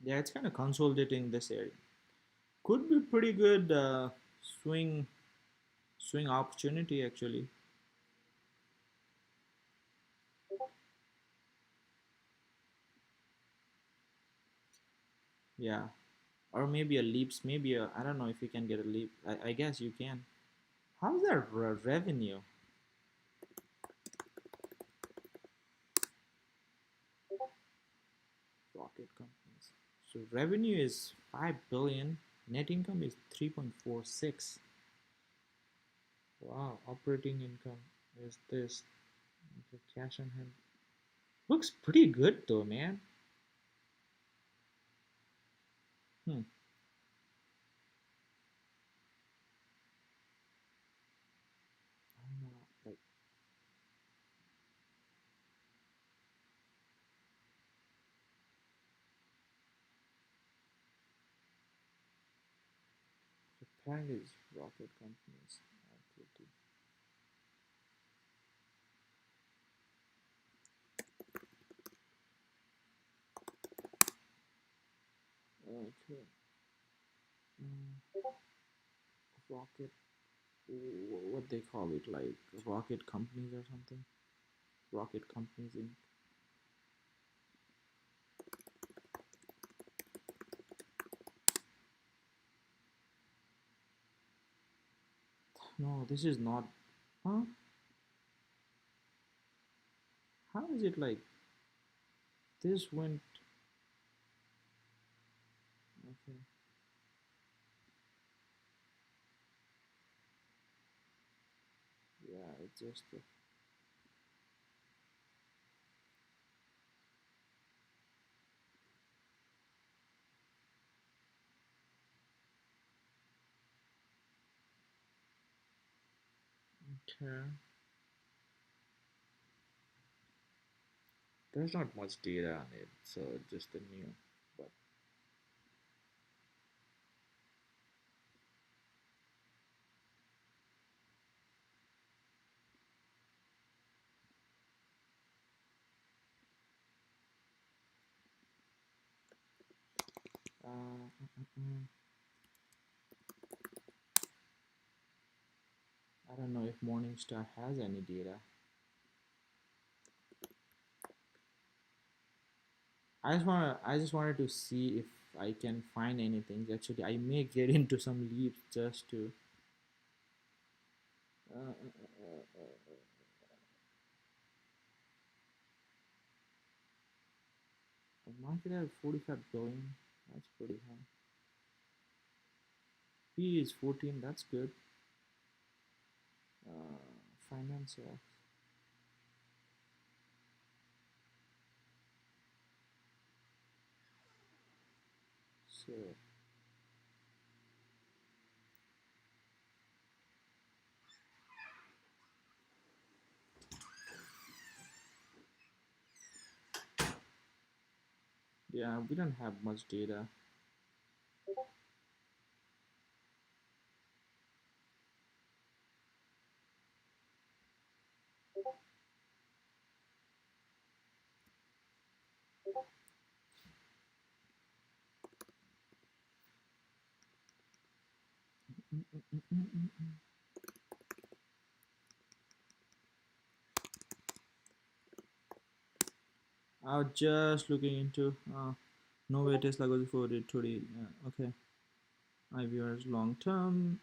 Yeah, it's kind of consolidating this area. Could be pretty good swing swing opportunity actually. Yeah, or maybe a leaps. Maybe a I don't know if you can get a leap. I guess you can. How's their revenue? Rocket companies. So revenue is 5 billion. Net income is 3.46. Wow, operating income is this. Okay, cash on hand. Looks pretty good though, man. Hmm. I don't know. Like Japan is rocket companies. Okay. Mm, rocket. What they call it? Like rocket companies or something? Rocket companies in. No, this is not. Huh? How is it like this went? Okay. Yeah, it's just. Okay. There's not much data on it, so just the new. But I don't know if Morningstar has any data. I just wanted to see if I can find anything. Actually, I may get into some leaps just to. Uh, uh, uh, uh, Market at 45 billion. That's pretty high. P is 14. That's good. Financial. So yeah, we don't have much data. Mm, mm, mm, mm, mm, mm. I was just looking into no way Tesla goes for it today. Okay, IPOs long term.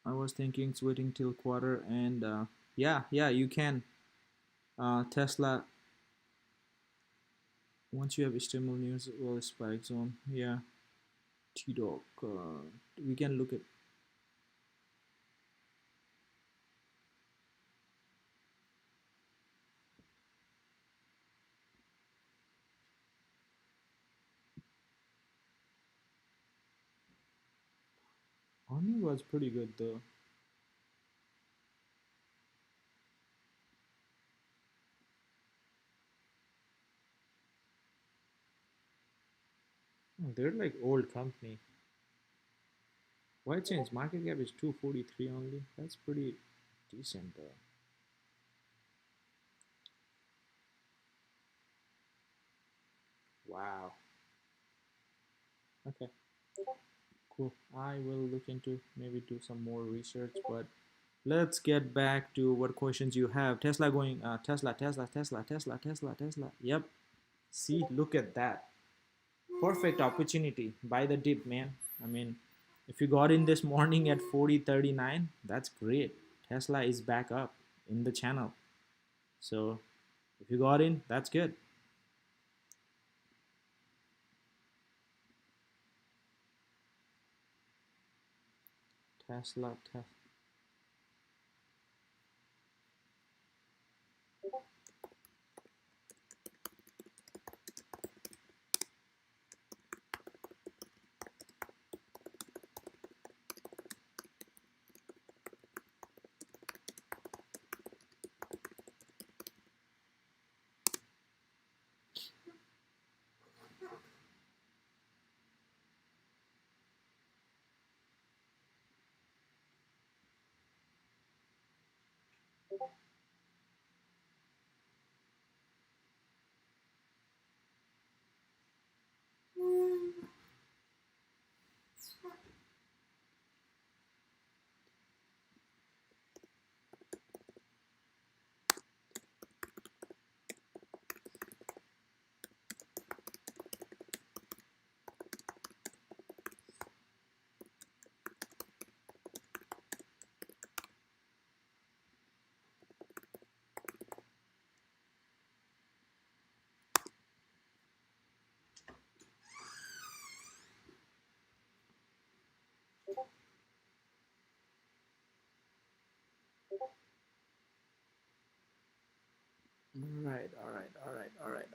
I was thinking it's waiting till quarter and yeah, you can. Tesla once you have stable news it will spike zone. Yeah, T Dog. We can look at Morning was pretty good though. Oh, they're like old company. Why change? Market cap is 243 only. That's pretty decent though. Wow. Okay. Cool. I will look into maybe do some more research, but let's get back to what questions you have. Tesla going Tesla, Tesla, Tesla, Tesla, Tesla, Tesla. Yep. See, look at that. Perfect opportunity. Buy the dip, man. I mean, if you got in this morning at 40.39, that's great. Tesla is back up in the channel. So if you got in, that's good. Tesla, Tesla.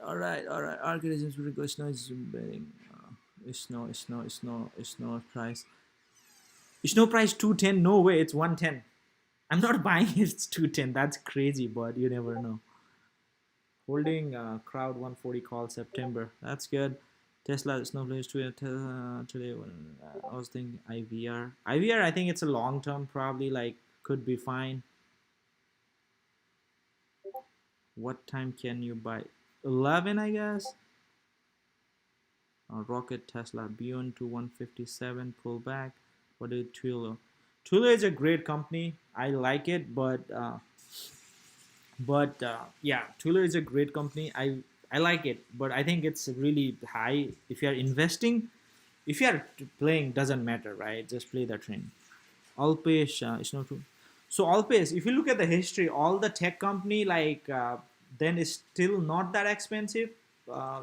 All right. Algorithms will go snow is betting. Snow price. Snow price 210. No way, it's 110. I'm not buying it. It's 210. That's crazy, but you never know. Holding crowd 140 call September. That's good. Tesla Snowflake today. I was thinking IVR. IVR. I think it's a long term. Probably like could be fine. What time can you buy? 11, I guess. Rocket Tesla beyond to 157 pull back. What is Twilio? Twilio is a great company. I like it, but yeah, Twilio is a great company. I like it, but I think it's really high. If you are investing, if you are playing, doesn't matter, right? Just play the trend. Alpesh, it's not true. So Alpesh, if you look at the history, all the tech company like then is still not that expensive.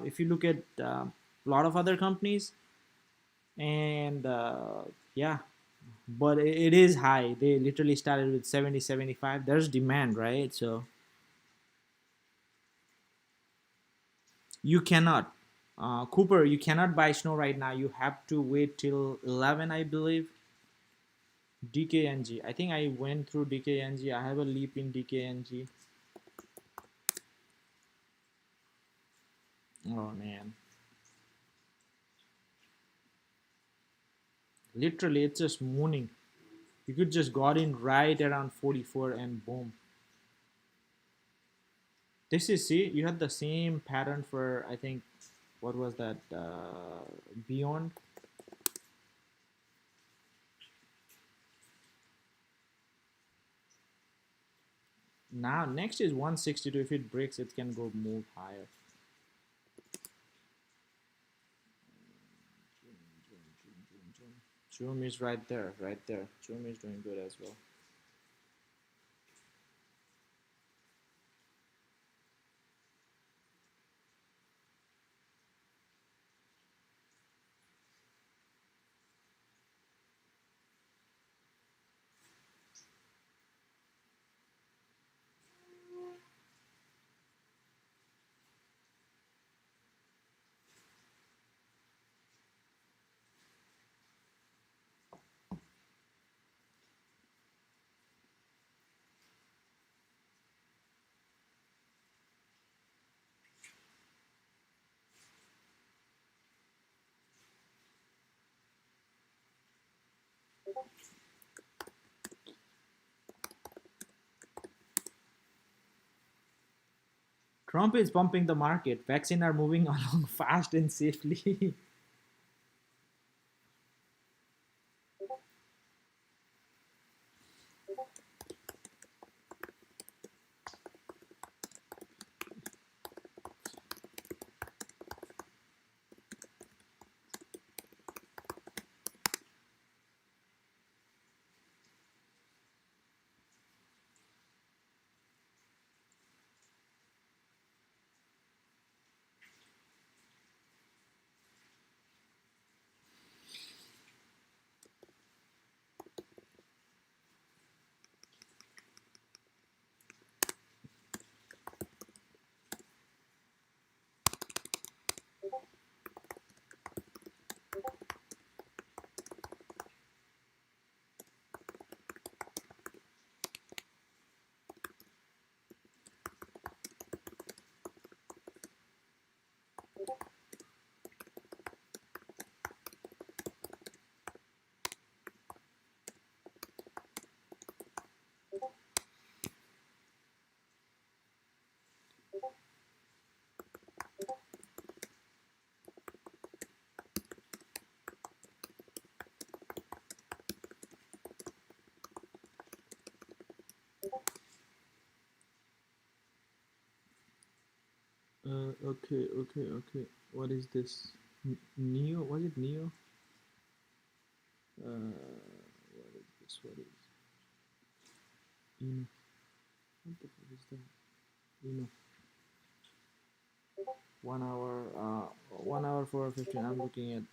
If you look at a lot of other companies, and yeah, but it is high. They literally started with 70, 75. There's demand, right? So you cannot, Cooper, you cannot buy snow right now. You have to wait till 11, I believe. DKNG. I think I went through DKNG. I have a leap in DKNG. Oh man. Literally, it's just mooning. You could just got in right around 44 and boom. This is, see, you had the same pattern for, I think, what was that? Beyond. Now, next is 162. If it breaks, it can go move higher. Zoom is right there, right there. Zoom is doing good as well. Trump is pumping the market. Vaccine are moving along fast and safely. Okay. What is this? Neo? Was it Neo? What is this? What is Eno? What the fuck is that? Eno. 1 hour. 1 hour for 15. I'm looking at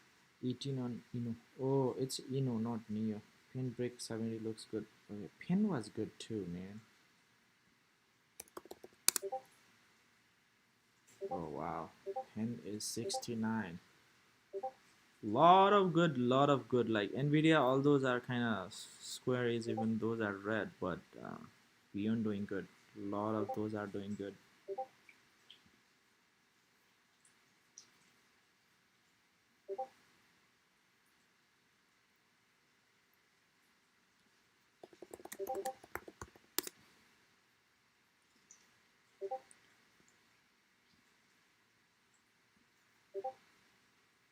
18 on Eno. Oh, it's Eno, not Neo. Pen break 70 looks good. Okay, pen was good too, man. Oh wow, pen is 69. Lot of good. Like Nvidia, all those are kind of squares. Even those are red, but beyond doing good. Lot of those are doing good.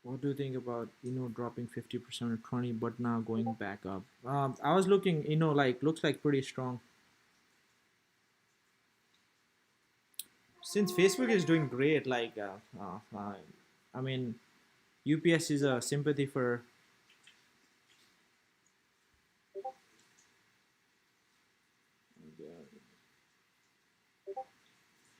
What do you think about dropping 50% or 20, but now going back up? I was looking, like looks like pretty strong. Since Facebook is doing great, like I mean, UPS is a sympathy for.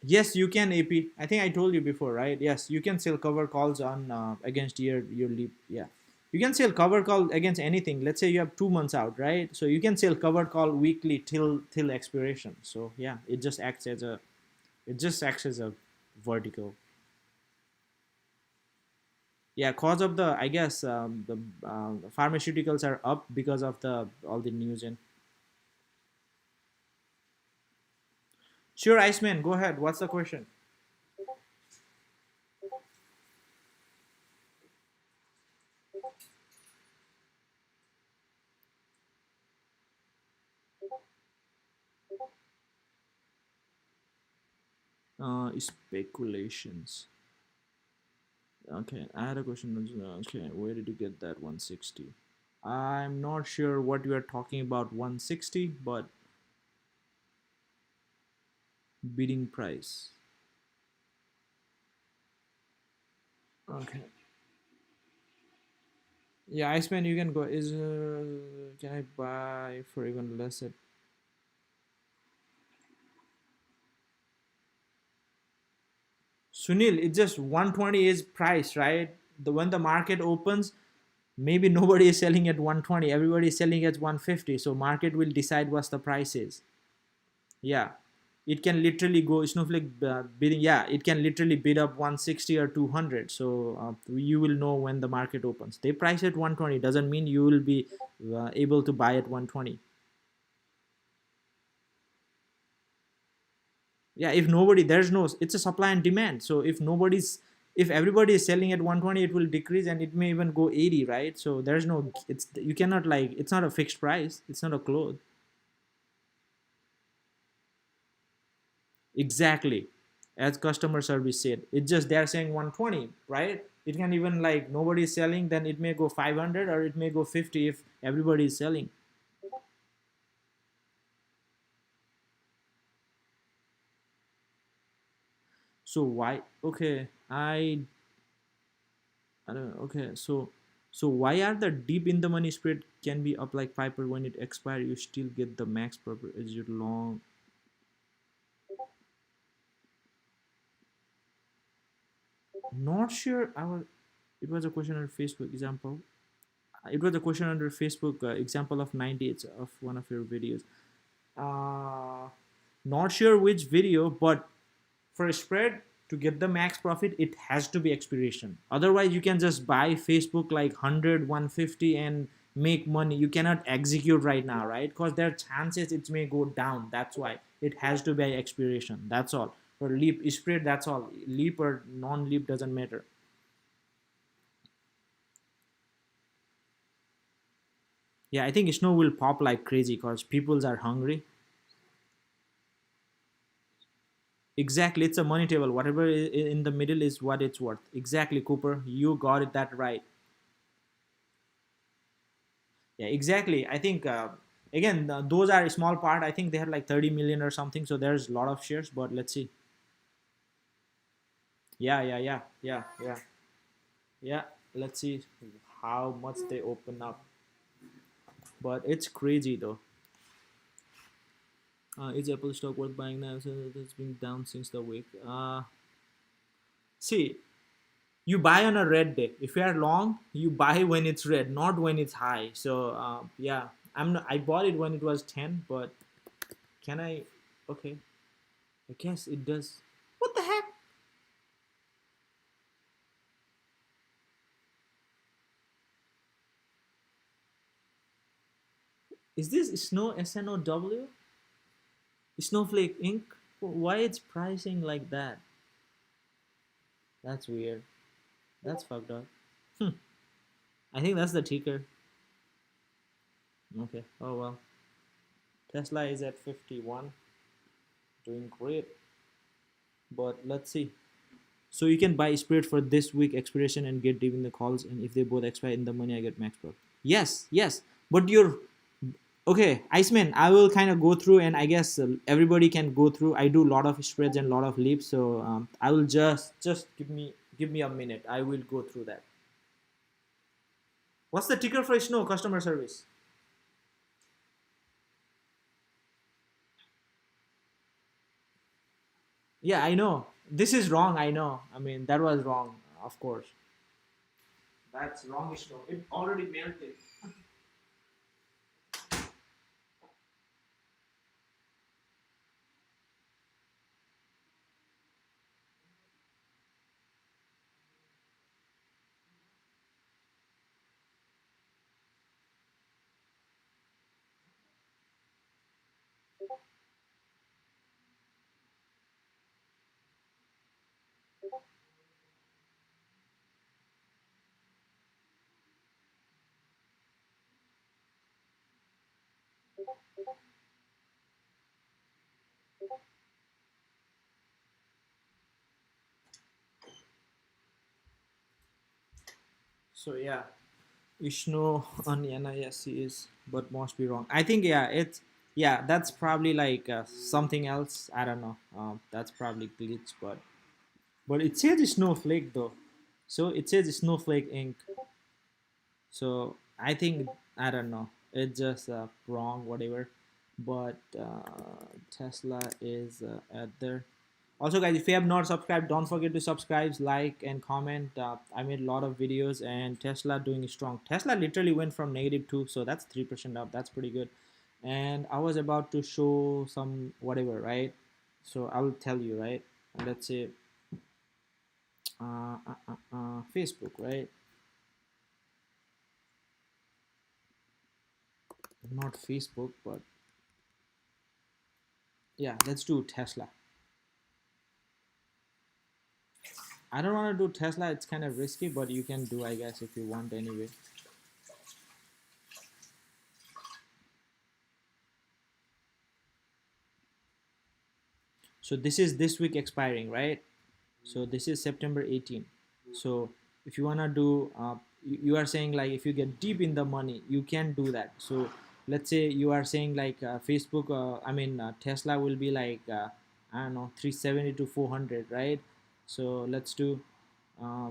Yes, you can AP. I think I told you before, right? Yes, you can sell cover calls on against your leap. Yeah, you can sell cover call against anything. Let's say you have 2 months out, right? So you can sell cover call weekly till expiration. So yeah, it just acts as a vertical. Yeah, cause of the I guess the pharmaceuticals are up because of the all the news in. Sure, Iceman, go ahead. What's the question? Speculations. Okay, I had a question. Okay, where did you get that 160? I'm not sure what you are talking about 160, but bidding price. Okay. Yeah, Iceman, you can go. Can I buy for even less at Sunil? It's just 120 is price, right? The when the market opens, maybe nobody is selling at 120. Everybody is selling at 150. So market will decide what the price is. Yeah, it can literally go snowflake bidding. Yeah, it can literally bid up 160 or 200. So you will know when the market opens. They price at 120 doesn't mean you will be able to buy at 120. Yeah, if nobody, there's no, it's a supply and demand. So if nobody's if everybody is selling at 120, it will decrease and it may even go 80, right? So there's no, it's, you cannot like, it's not a fixed price, it's not a cloth. Exactly, as customer service said, it's just they're saying 120, right? It can even like nobody is selling, then it may go 500 or it may go 50 if everybody is selling. So why, okay, I don't know. Okay, so why are the deep in the money spread can be up like 5% when it expire? You still get the max profit. Is it long? Not sure. I was. It was a question under Facebook example. It was a question under Facebook example of 90. It's of one of your videos. Uh, Not sure which video, but for a spread to get the max profit, it has to be expiration. Otherwise you can just buy Facebook like 100, 150 and make money. You cannot execute right now, right? Because there are chances it may go down. That's why it has to be expiration. That's all. For leap spread, that's all. Leap or non-leap doesn't matter. Yeah, I think snow will pop like crazy because people are hungry. Exactly, it's a money table. Whatever in the middle is what it's worth. Exactly, Cooper, you got it that right. Yeah, exactly. I think again those are a small part. I think they had like 30 million or something. So there's a lot of shares, but let's see. Yeah, yeah, yeah, yeah, yeah, yeah. Let's see how much they open up. But it's crazy though. Is Apple stock worth buying now? So it's been down since the week. See, you buy on a red day. If you are long, you buy when it's red, not when it's high. So yeah, I'm not, I bought it when it was 10, but can I? Okay, I guess it does. What the heck? Is this Snow SNOW? Snowflake Inc. Why it's pricing like that? That's weird. That's fucked up. Hmm. I think that's the ticker. Okay. Oh well. Tesla is at 51, doing great. But let's see. So you can buy Spirit for this week expiration and get even the calls, and if they both expire in the money, I get max profit. Yes, yes. But you're okay, Iceman. I will kind of go through, and I guess everybody can go through. I do a lot of spreads and a lot of leaps, so I will just give me a minute. I will go through that. What's the ticker for Snow customer service? Yeah, I know. This is wrong. I know. I mean, that was wrong. Of course, that's wrong. Snow. It already melted. So yeah, Ishno on NISC is, but must be wrong. I think yeah, it's yeah, that's probably like something else. I don't know. That's probably glitch, but it says Snowflake though. So it says Snowflake Inc. So I think I don't know. It's just wrong, whatever. But Tesla is at there. Also, guys, if you have not subscribed, don't forget to subscribe, like, and comment. I made a lot of videos, and Tesla doing strong. Tesla literally went from -2, so that's 3% up. That's pretty good. And I was about to show some whatever, right? So I will tell you, right? Let's say Facebook, right? Not Facebook, but yeah, let's do Tesla. I don't want to do Tesla. It's kind of risky, but you can do, I guess, if you want anyway. So this is this week expiring, right? So this is September 18. So if you wanna do, you are saying like if you get deep in the money, you can do that. So let's say you are saying like Facebook, Tesla will be like I don't know 370 to 400, right? So let's do uh,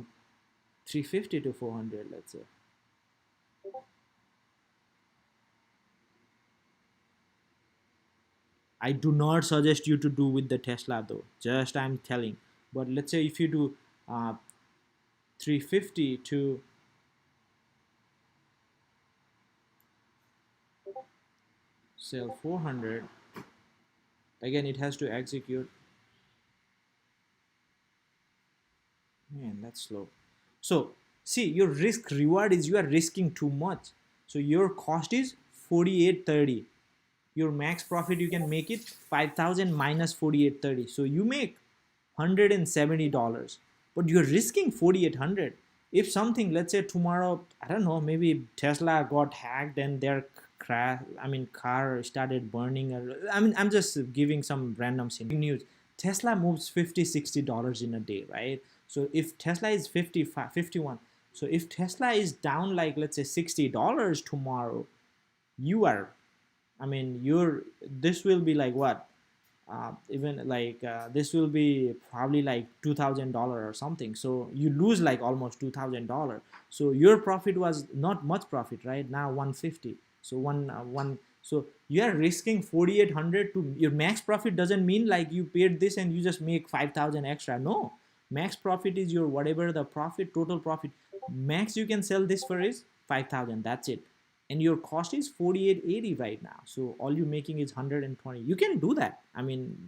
350 to 400, let's say. I do not suggest you to do with the Tesla though. Just I'm telling. But let's say if you do 350 to sell 400, again it has to execute. Man, that's slow. So see, your risk reward is you are risking too much. So your cost is 4830. Your max profit you can make it 5000 minus 4830. So you make $170, but you're risking 4800. If something, let's say tomorrow, I don't know, maybe Tesla got hacked and their car started burning, or I'm just giving some random news. Tesla moves 50 $60 in a day, right? So if Tesla is 55 51, so if Tesla is down like let's say $60 tomorrow, you are, you're, this will be like what, even like this will be probably like $2000 or something, so you lose like almost $2000. So your profit was not much profit, right? Now 150. So one, so you are risking 4800 to your max profit. Doesn't mean like you paid this and you just make 5000 extra. No, max profit is your whatever the profit, total profit max you can sell this for is 5000. That's it. And your cost is 4880 right now, so all you're making is 120. You can do that.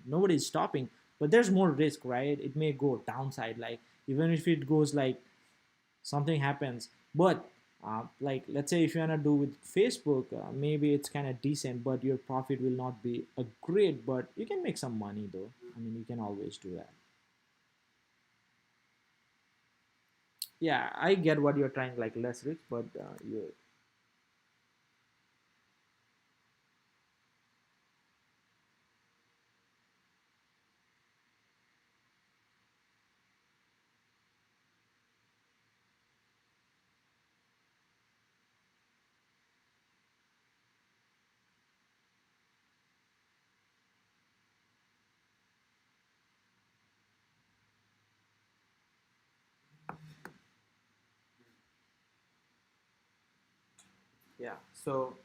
Nobody's stopping, but there's more risk, right? It may go downside, like even if it goes like something happens. But like let's say if you want to do with Facebook, maybe it's kind of decent, but your profit will not be a great, but you can make some money though. You can always do that. Yeah, I get what you're trying, like less risk, but you. Yeah, so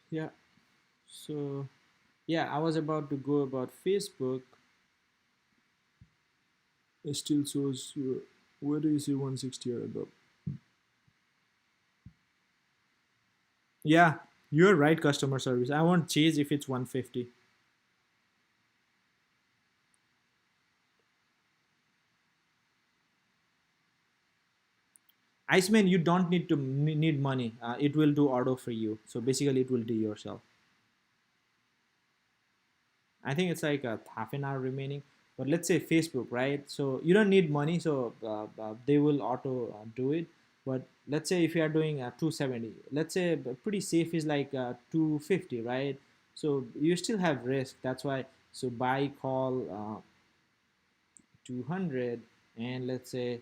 yeah, so yeah, I was about to go about Facebook. It still shows where do you see 160 or above? Yeah, you're right. Customer service. I won't chase if it's 150. Iceman, you don't need to need money. It will do auto for you. So basically, it will do yourself. I think it's like a half an hour remaining. But let's say Facebook, right? So you don't need money, so they will auto do it. But let's say if you are doing 270, let's say pretty safe is like 250, right? So you still have risk. That's why. So buy call 200, and let's say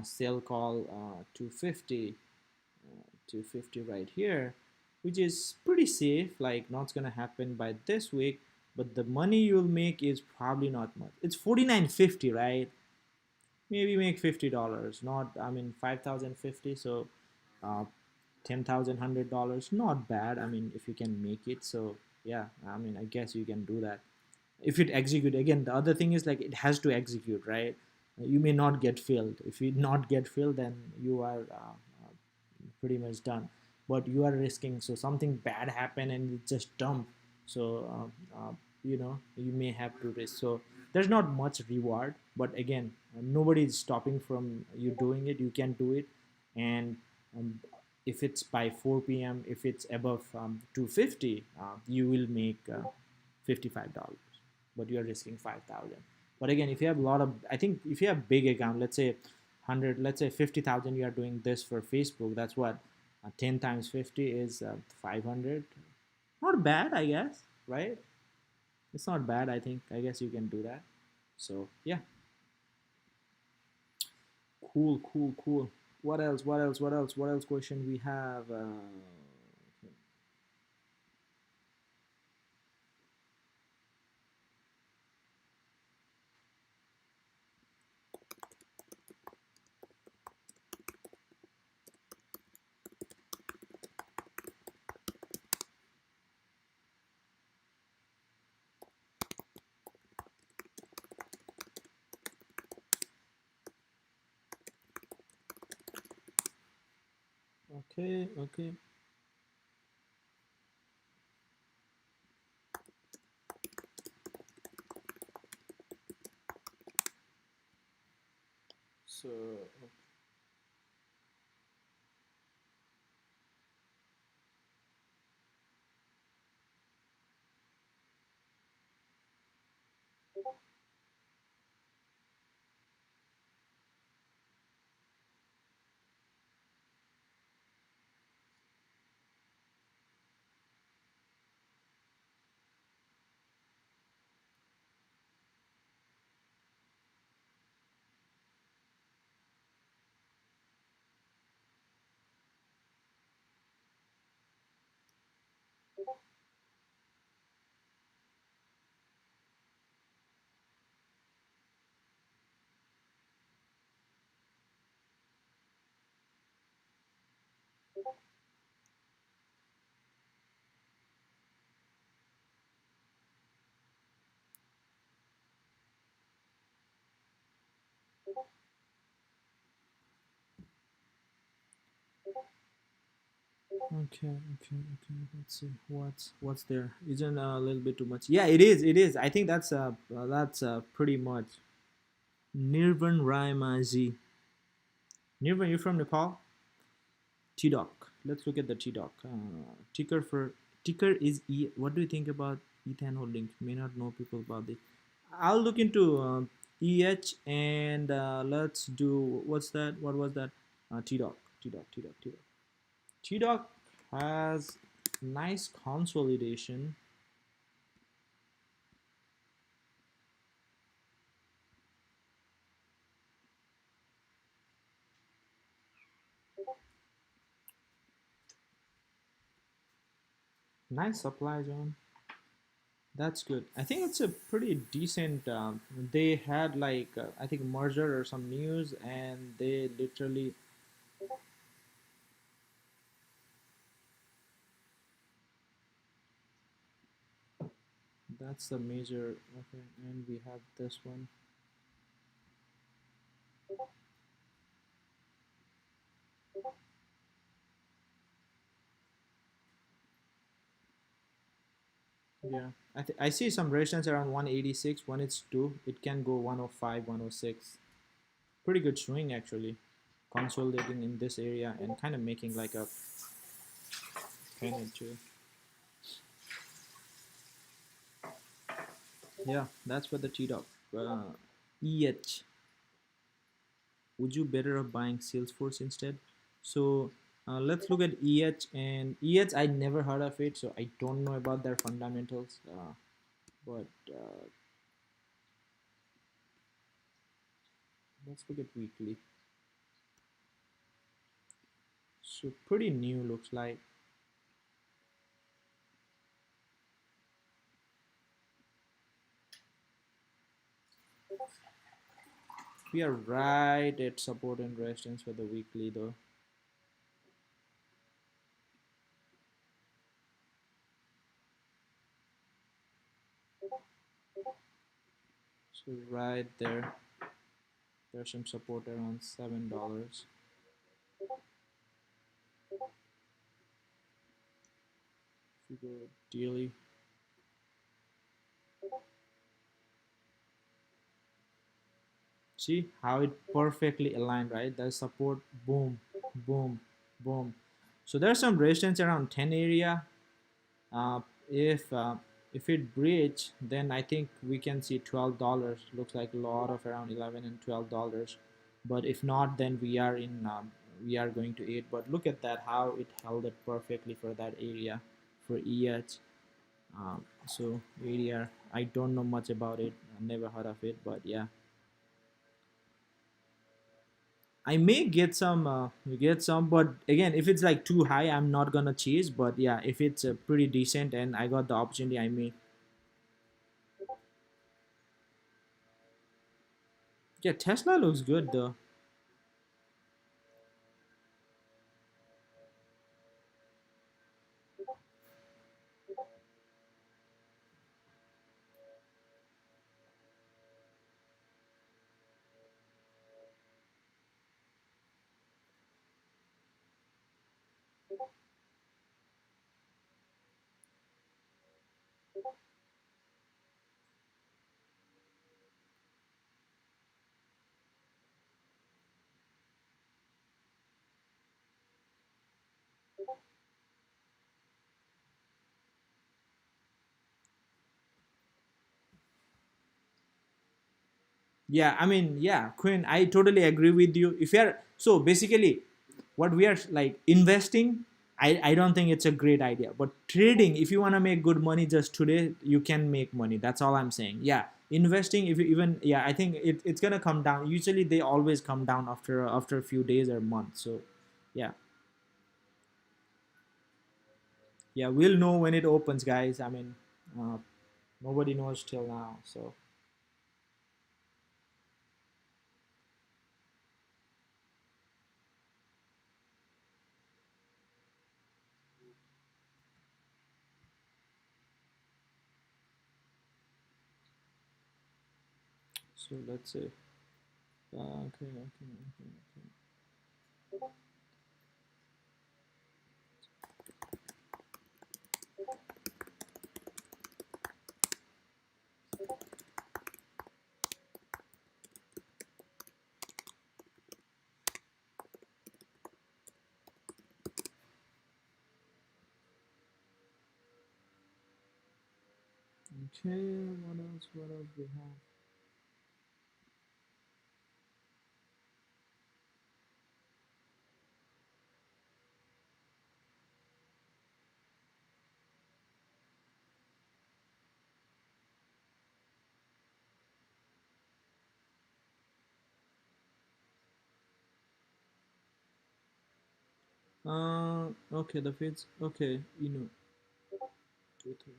sell call 250, 250 right here, which is pretty safe, like not gonna happen by this week, but the money you'll make is probably not much. It's 49.50, right? Maybe make $50, not 5,050. So uh, $10,100, not bad. If you can make it. So yeah, I guess you can do that if it execute. Again, the other thing is like it has to execute, right? You may not get filled. If you not get filled, then you are pretty much done. But you are risking, so something bad happen and it just dump. So you may have to risk. So there's not much reward, but again, nobody is stopping from you doing it. You can do it. And um, if it's by 4 p.m., if it's above 250, you will make $55, but you are risking 5,000. But again, if you have a lot of, I think if you have big account, let's say 100, let's say 50,000, you are doing this for Facebook. That's what 10 times 50 is 500. Not bad, I guess, right? It's not bad. I guess you can do that. So yeah, cool, cool, cool. What else? What else? What else? What else? Question we have. Okay, okay. So okay, okay, okay. Let's see what's there. Isn't a little bit too much? Yeah, it is. It is. I think that's pretty much. Nirvan Raimazi. Nirvan, you from Nepal? T-Doc. Let's look at the T-Doc. Ticker is E. What do you think about Ethan Holdings? May not know people about this. I'll look into EH and let's do what's that? What was that? T-Doc. T-Doc. T-Doc. T-Doc. T-Doc has nice consolidation. Nice supply zone. That's good. I think it's a pretty decent. They had like I think merger or some news, and they literally. That's the major. Okay, and we have this one. Yeah, I see some resistance around 186. When it's two, it can go 105, 106. Pretty good swing actually, consolidating in this area and kind of making like a penny too. Yeah, that's for the T dog. EH. Would you better off buying Salesforce instead? So let's look at EH, and EH I never heard of it, so I don't know about their fundamentals. But let's look at weekly. So pretty new looks like. We are right at support and resistance for the weekly though. So right there, there's some support around $7. you go daily, see how it perfectly aligned, right? There's support, boom, boom, boom. So there's some resistance around 10 area. uh, if uh, if it breach, then I think we can see $12. Looks like a lot of around 11 and $12. But if not, then we are going to eat. But look at that, how it held it perfectly for that area, for EH. So area, I don't know much about it. I never heard of it, but yeah, I may get some, but again, if it's like too high, I'm not gonna chase. But yeah, if it's pretty decent and I got the opportunity, I may. Yeah, Tesla looks good though. Yeah, I mean, yeah, Quinn, I totally agree with you. If you're so basically, what we are like investing, I don't think it's a great idea. But trading, if you want to make good money just today, you can make money. That's all I'm saying. Yeah, investing, if you even, yeah, I think it's gonna come down. Usually, they always come down after a few days or months. So, yeah, yeah, we'll know when it opens, guys. I mean, uh, nobody knows till now. So let's say, okay, okay, okay, okay. Okay, what else? What else we have? Okay, the feeds. Okay, you know, two, three.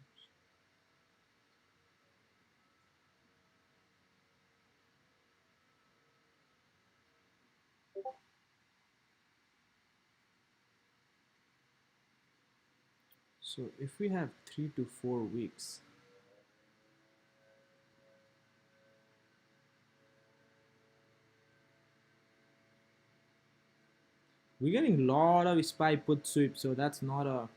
So if we have 3 to 4 weeks, we're getting a lot of spy put sweep. So that's not a.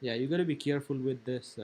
Yeah, you gotta be careful with this.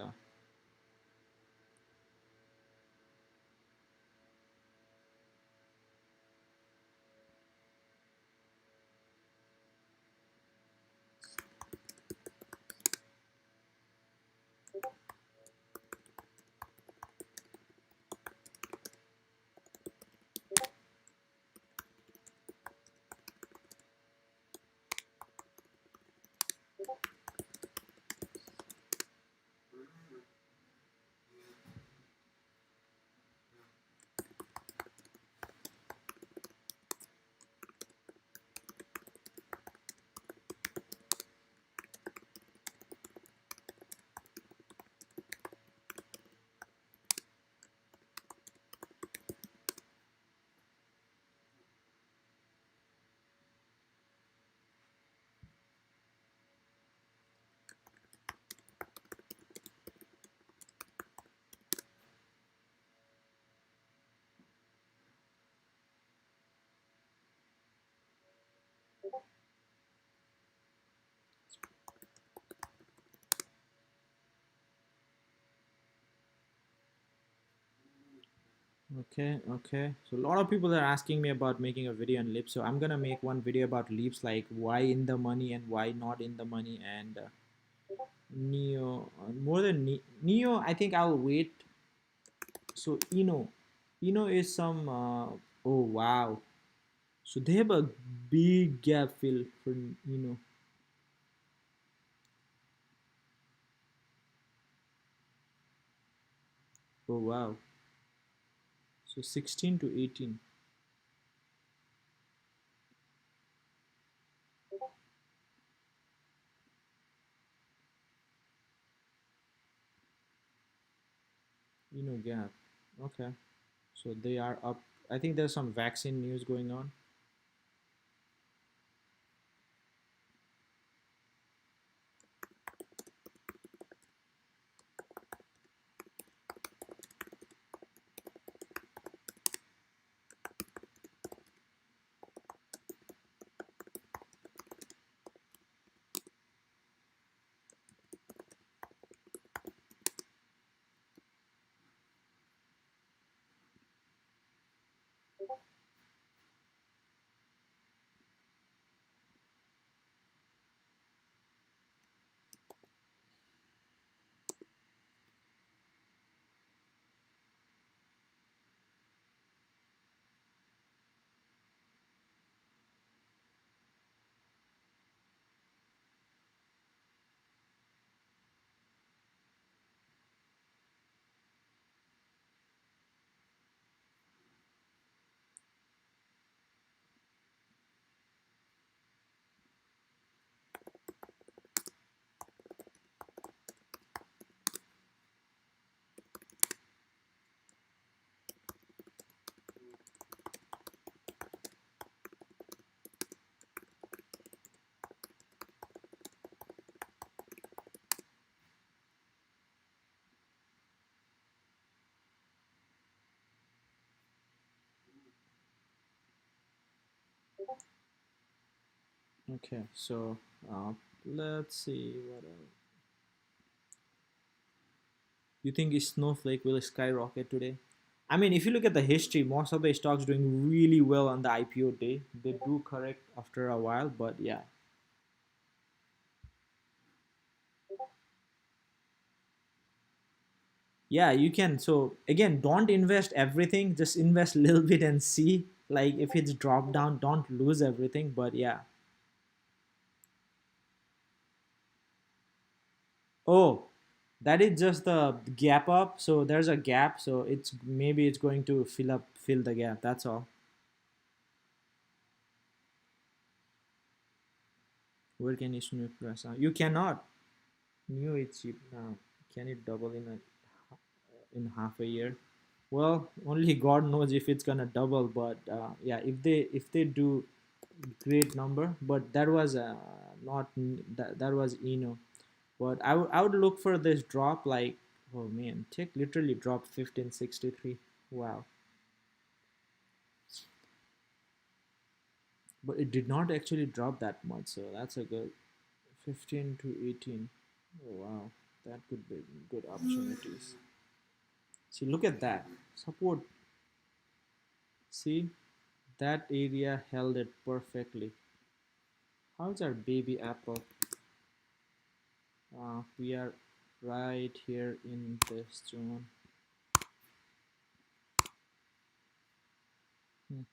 Okay, okay. So a lot of people are asking me about making a video on leaps. So I'm gonna make one video about leaps, like why in the money and why not in the money, and Neo. More than Neo, I think I'll wait. So Eno is some. Oh wow. So they have a big gap fill for Eno. Oh wow. So 16 to 18. Eno gap. Okay. So they are up. I think there's some vaccine news going on. Okay, so uh, let's see what else. You think Snowflake will skyrocket today? I mean, if you look at the history, most of the stocks doing really well on the IPO day. They do correct after a while, but yeah. Yeah, you can. So again, don't invest everything. Just invest a little bit and see. Like if it's dropped down, don't lose everything. But yeah. Oh, that is just the gap up. So there's a gap. So it's maybe it's going to fill the gap. That's all. Where can you snip press? You cannot. New it's cheap now. Can it double in half a year? Well, only God knows if it's gonna double. But yeah, if they do great number, but that was not that was Eno. But I would look for this drop like, oh man, tick literally dropped 1563. Wow. But it did not actually drop that much, so that's a good 15 to 18. Oh wow, that could be good opportunities. See, look at that support. See, that area held it perfectly. How's our baby apple? We are right here in this zone. Hmm.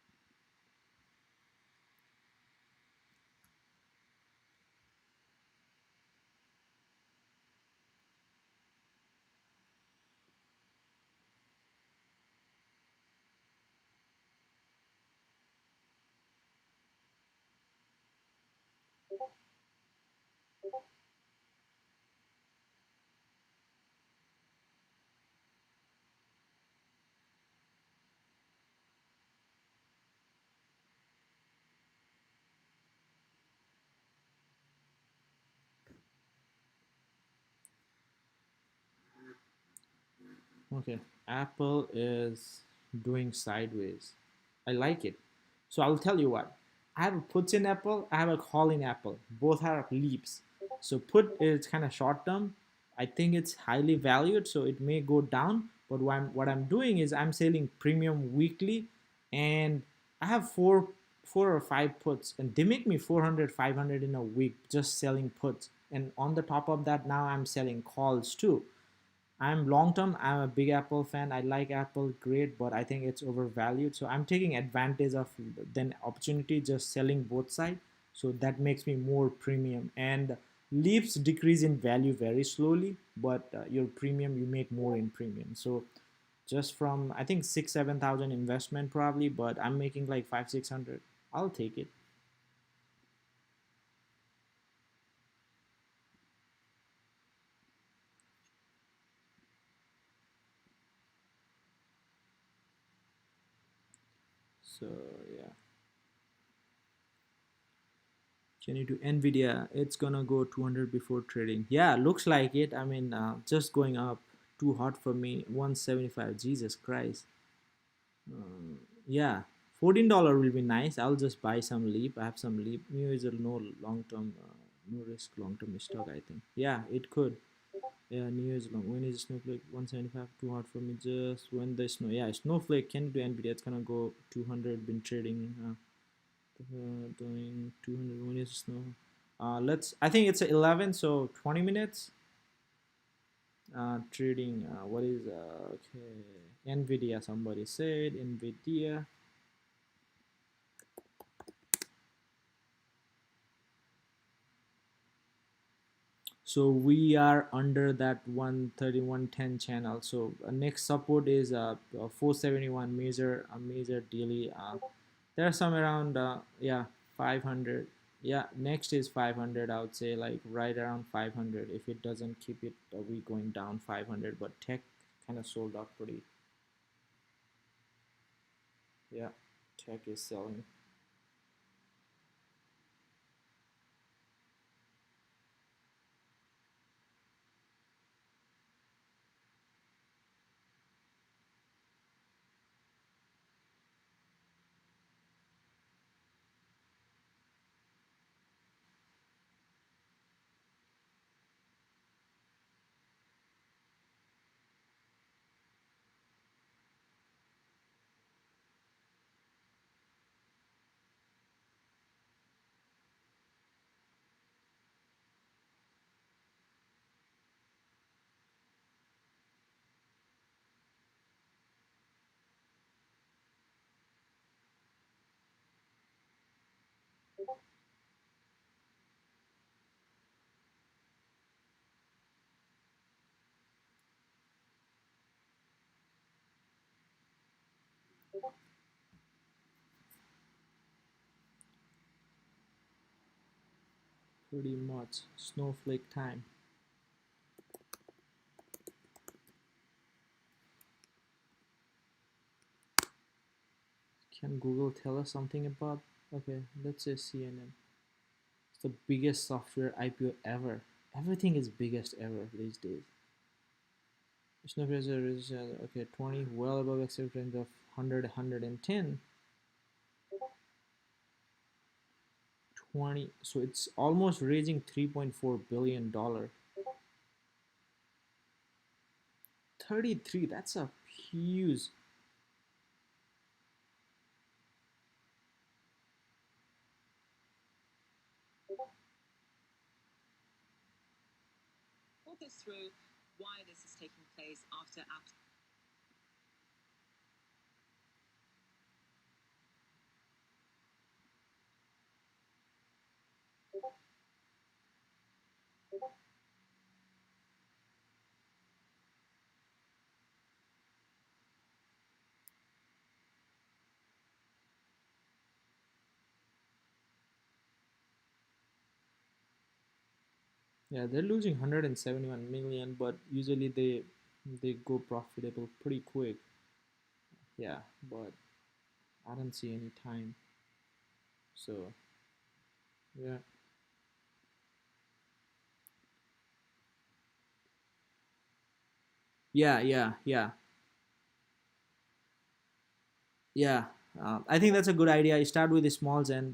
Okay, Apple is doing sideways. I like it. So I'll tell you what. I have a put in Apple, I have a call in Apple. Both are leaps. So put is kind of short term. I think it's highly valued, so it may go down. But what I'm doing is I'm selling premium weekly, and I have four or five puts, and they make me 400 500 in a week just selling puts. And on the top of that, now I'm selling calls too. I'm long term. I'm a big Apple fan. I like Apple, great, but I think it's overvalued. So I'm taking advantage of then opportunity, just selling both sides. So that makes me more premium. And leaps decrease in value very slowly, but your premium you make more in premium. So just from I think 6 7 thousand investment probably, but I'm making like 5 600. I'll take it. So yeah. Can you do Nvidia? It's gonna go 200 before trading. Yeah, looks like it. I mean, just going up. Too hot for me. 175. Jesus Christ. Yeah, $14 will be nice. I'll just buy some leap. I have some leap. New is a no long term, no risk long term stock. I think. Yeah, it could. Yeah, New is long. When is Snowflake 175? Too hot for me. Just when the snow. Yeah, Snowflake can you do Nvidia. It's gonna go 200. Been trading. Doing 200 minutes now. Let's. I think it's 11, so 20 minutes. Trading. What is okay? Nvidia. Somebody said Nvidia. So we are under that 131.10 channel. So next support is 471 major daily. There are some around yeah 500. Yeah, next is 500. I would say like right around 500. If it doesn't keep it, we going down 500. But tech kind of sold out pretty. Yeah, tech is selling pretty much. Snowflake time. Can Google tell us something about? Okay, let's say CNN. It's the biggest software IPO ever. Everything is biggest ever these days. Snowflake is okay 20, well above accepted range of 100, 110, 20. So it's almost raising $3.4 billion. 33. That's a huge. Walk us through why this is taking place after. Yeah, they're losing 171 million, but usually they go profitable pretty quick. Yeah, but I don't see any time. So yeah, yeah. Yeah, I think that's a good idea. You start with the smalls, and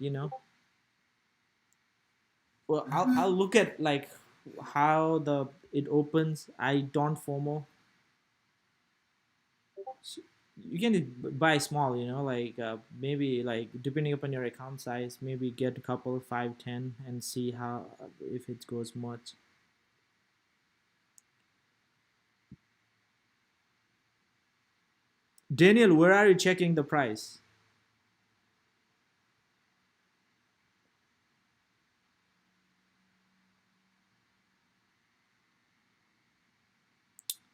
well, I'll look at like how the it opens. I don't FOMO. So you can buy small, like maybe like depending upon your account size, maybe get a couple, 5, 10, and see how if it goes much. Daniel, where are you checking the price?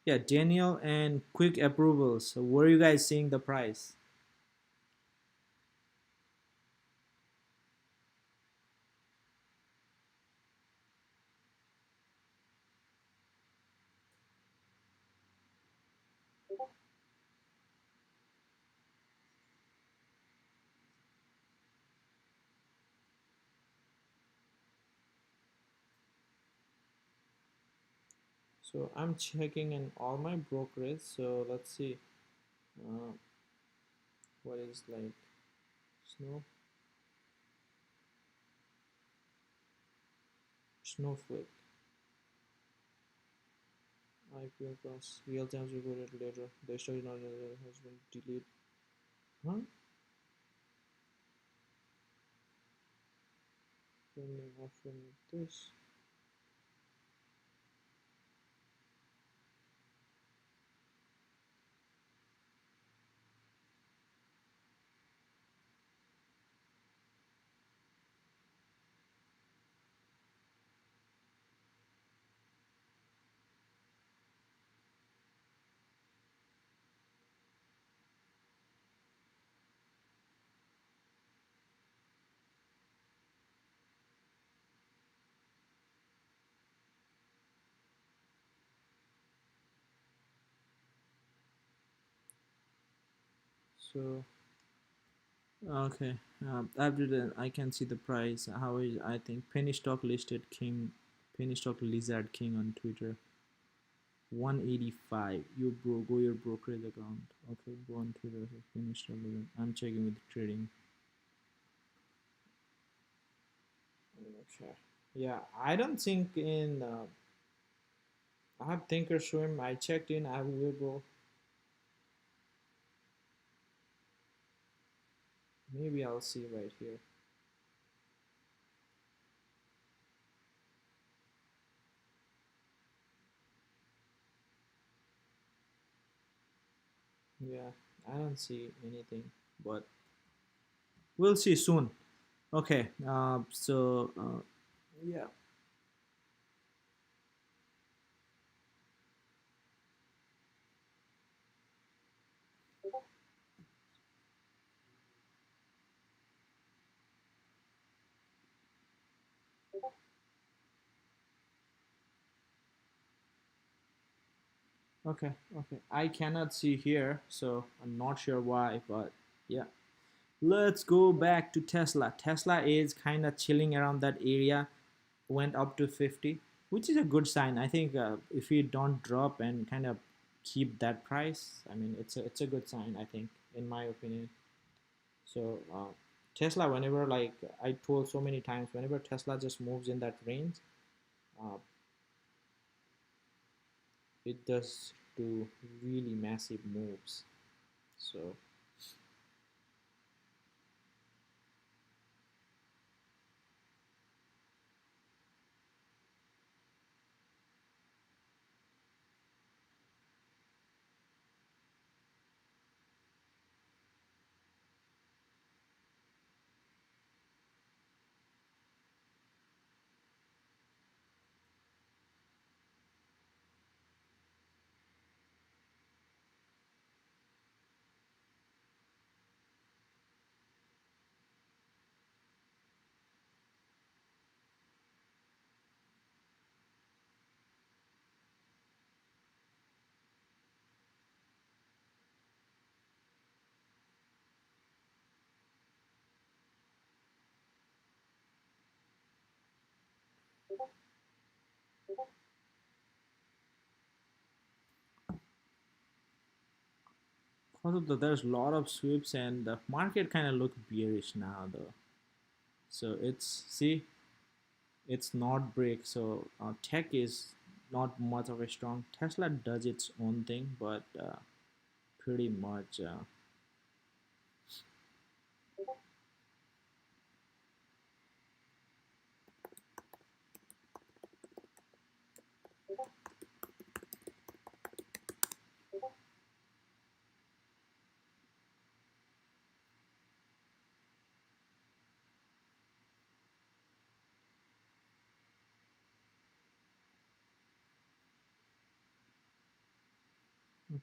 Yeah, Daniel and quick approvals. So where are you guys seeing the price? So I'm checking in all my brokerage. So let's see. Uh, what is like snow snowflake IPO plus real time reported later. The story not has been deleted. Huh? Pending offering this. So okay, after that I can see the price. How is I think penny stock listed king, penny stock lizard king on Twitter. 185. You go your brokerage account. Okay, go on Twitter. So penny stock lizard. I'm checking with trading. Okay. Yeah, I don't think in. I have Thinkorswim. I checked in. I have Weibo. Maybe I'll see right here. Yeah, I don't see anything, but we'll see soon. Okay. Yeah. Okay. Okay. I cannot see here, so I'm not sure why, but yeah. Let's go back to Tesla. Tesla is kind of chilling around that area. Went up to 50, which is a good sign. I think if we don't drop and kind of keep that price, I mean, it's a good sign. I think, in my opinion. So Tesla, whenever like I told so many times, whenever Tesla just moves in that range, uh, it does do really massive moves. So also there's a lot of sweeps and the market kind of look bearish now though. So it's see, it's not break. So tech is not much of a strong. Tesla does its own thing, but pretty much.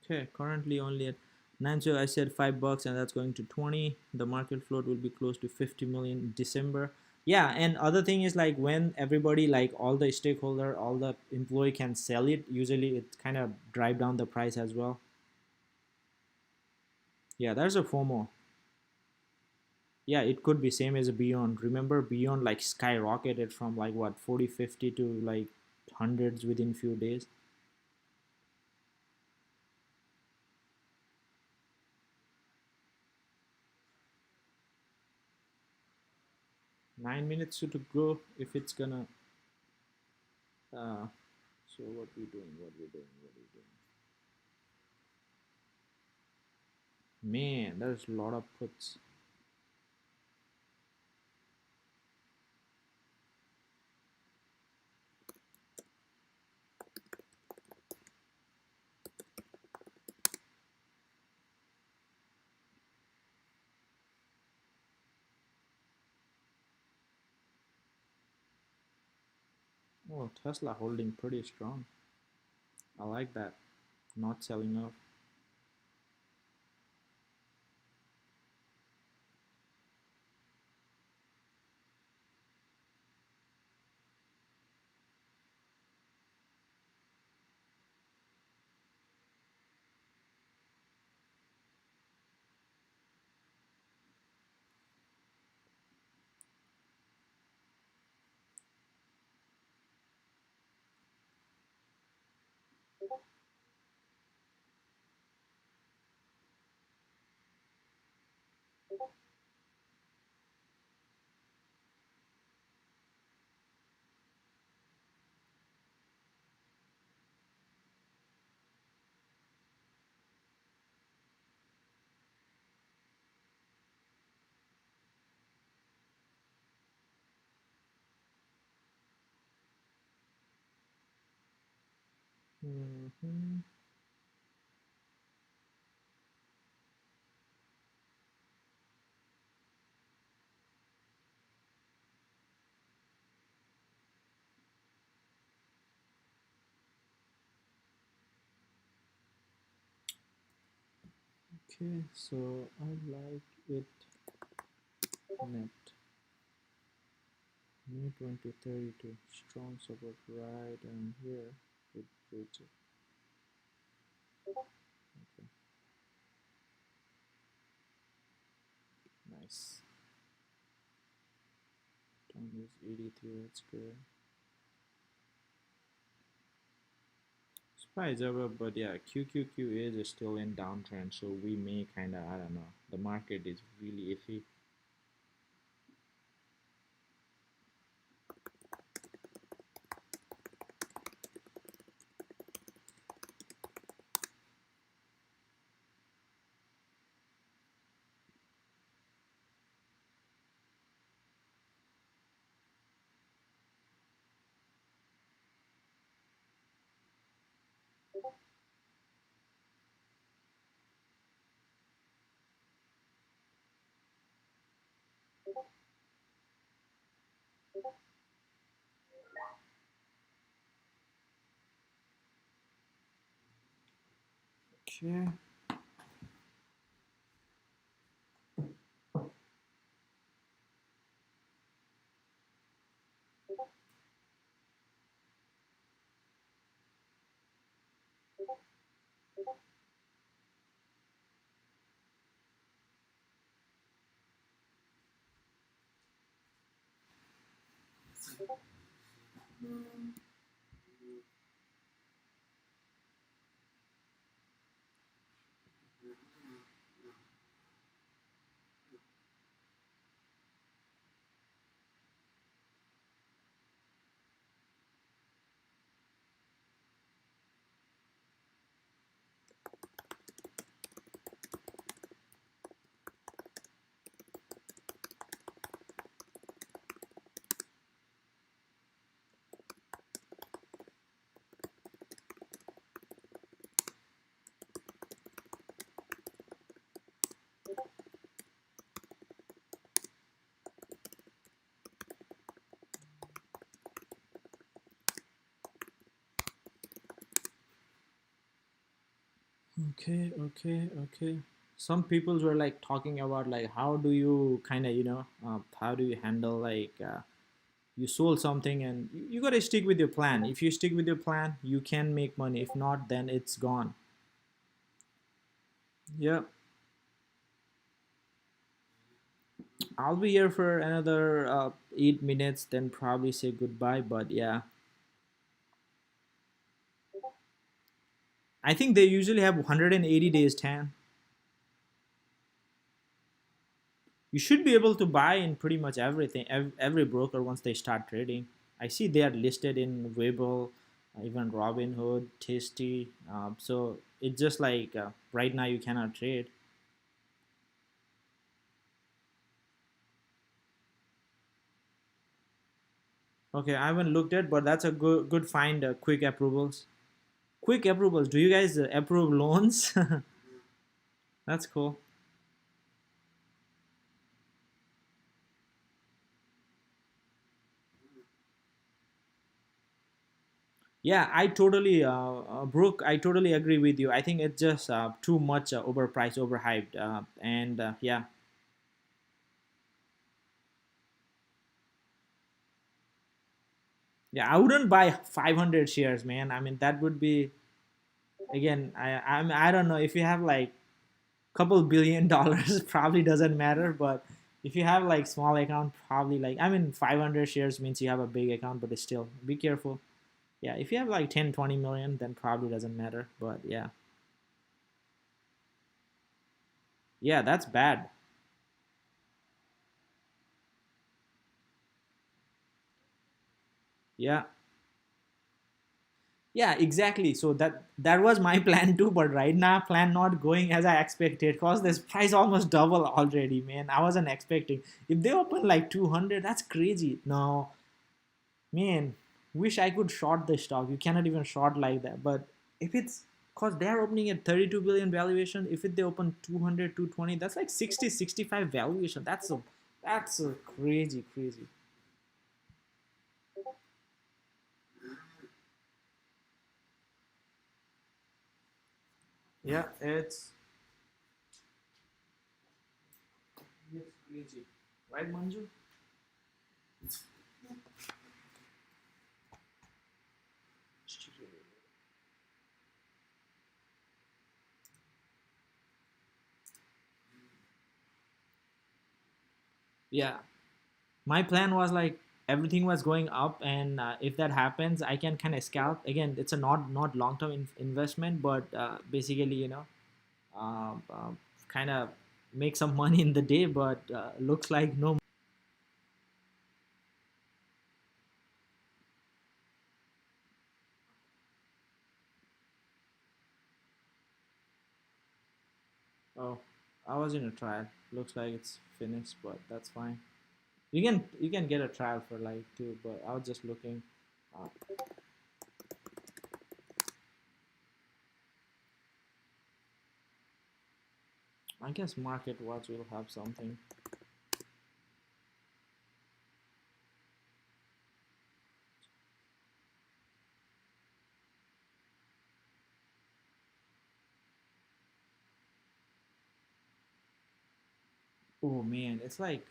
Okay, currently only at 9. So I said $5 and that's going to 20. The market float will be close to 50 million in December. Yeah, and other thing is like when everybody, like all the stakeholder, all the employee can sell it, usually it kind of drive down the price as well. Yeah, there's a FOMO. Yeah, it could be same as a Beyond. Remember Beyond like skyrocketed from like what 40, 50 to like hundreds within few days. 9 minutes to go if it's gonna so what we doing, what we doing. Man, there's a lot of puts. Oh, Tesla holding pretty strong. I like that. Not selling off. Hmm. Okay, so I like it net. May 2032. Strong support right and here. It breaches. Okay, nice. Time is 83. That's good. Surprise ever, but yeah, QQQ is still in downtrend, so we may kind of, I don't know. The market is really iffy. Okay. Okay. Some people were like talking about like how do you kind of how do you handle like you sold something and you got to stick with your plan. If you stick with your plan, you can make money. If not, then it's gone. Yeah, I'll be here for another 8 minutes, then probably say goodbye. But yeah, I think they usually have 180 days tan. You should be able to buy in pretty much everything, every broker once they start trading. I see they are listed in Weibo, even Robinhood, Tasty. So it's just like right now you cannot trade. Okay, I haven't looked at, but that's a good find. Quick approvals. Quick approvals. Do you guys approve loans? That's cool. Yeah, I totally, Brooke. I totally agree with you. I think it's just too much overpriced, overhyped, and yeah, yeah. I wouldn't buy 500 shares, man. I mean, that would be again. I don't know if you have like couple $1 billion, probably doesn't matter. But if you have like small account, probably like 500 shares means you have a big account, but it's still be careful. Yeah, if you have like 10, 20 million, then probably doesn't matter. But yeah, yeah, that's bad. Yeah, yeah, exactly. So that was my plan too, but right now plan not going as I expected because this price almost double already, man. I wasn't expecting. If they open like 200, that's crazy. No, man, wish I could short the stock. You cannot even short like that. But if it's because they're opening at 32 billion valuation, if they open 200, 220, that's like 60, 65 valuation. That's a crazy. Yeah, it's crazy. Right, Manju? Yeah, my plan was like everything was going up, and if that happens, I can kind of scalp again. It's a not long term investment, but basically, kind of make some money in the day. But looks like no. Oh, I was in a trial. Looks like it's finished, but that's fine. You can get a trial for like two, but I was just looking. Uh, I guess Market Watch will have something. Oh man, it's like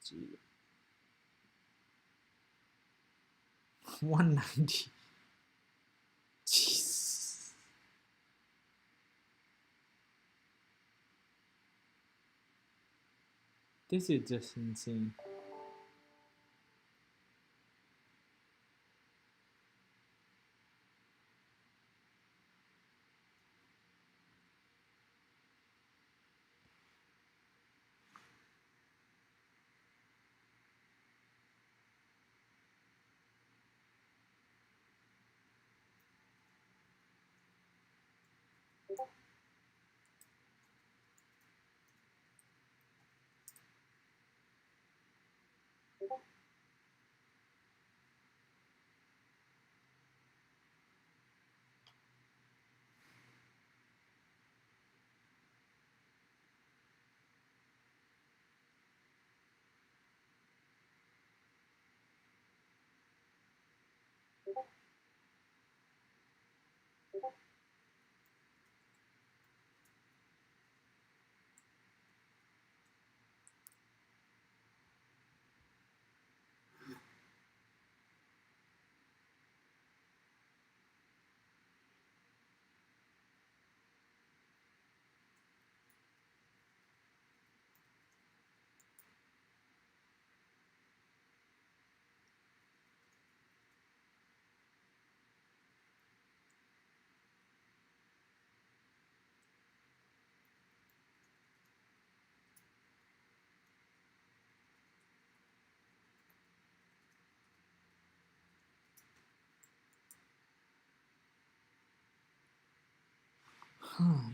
gee, 190. Jeez. This is just insane.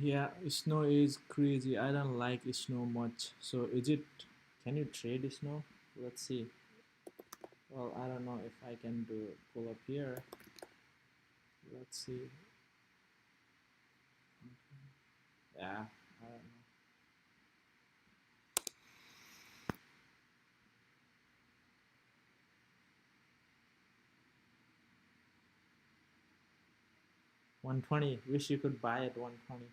Yeah, snow is crazy. I don't like snow much. So is it? Can you trade snow? Let's see. Well, I don't know if I can do pull up here. Let's see. Yeah, I don't know. 120. Wish you could buy at 120.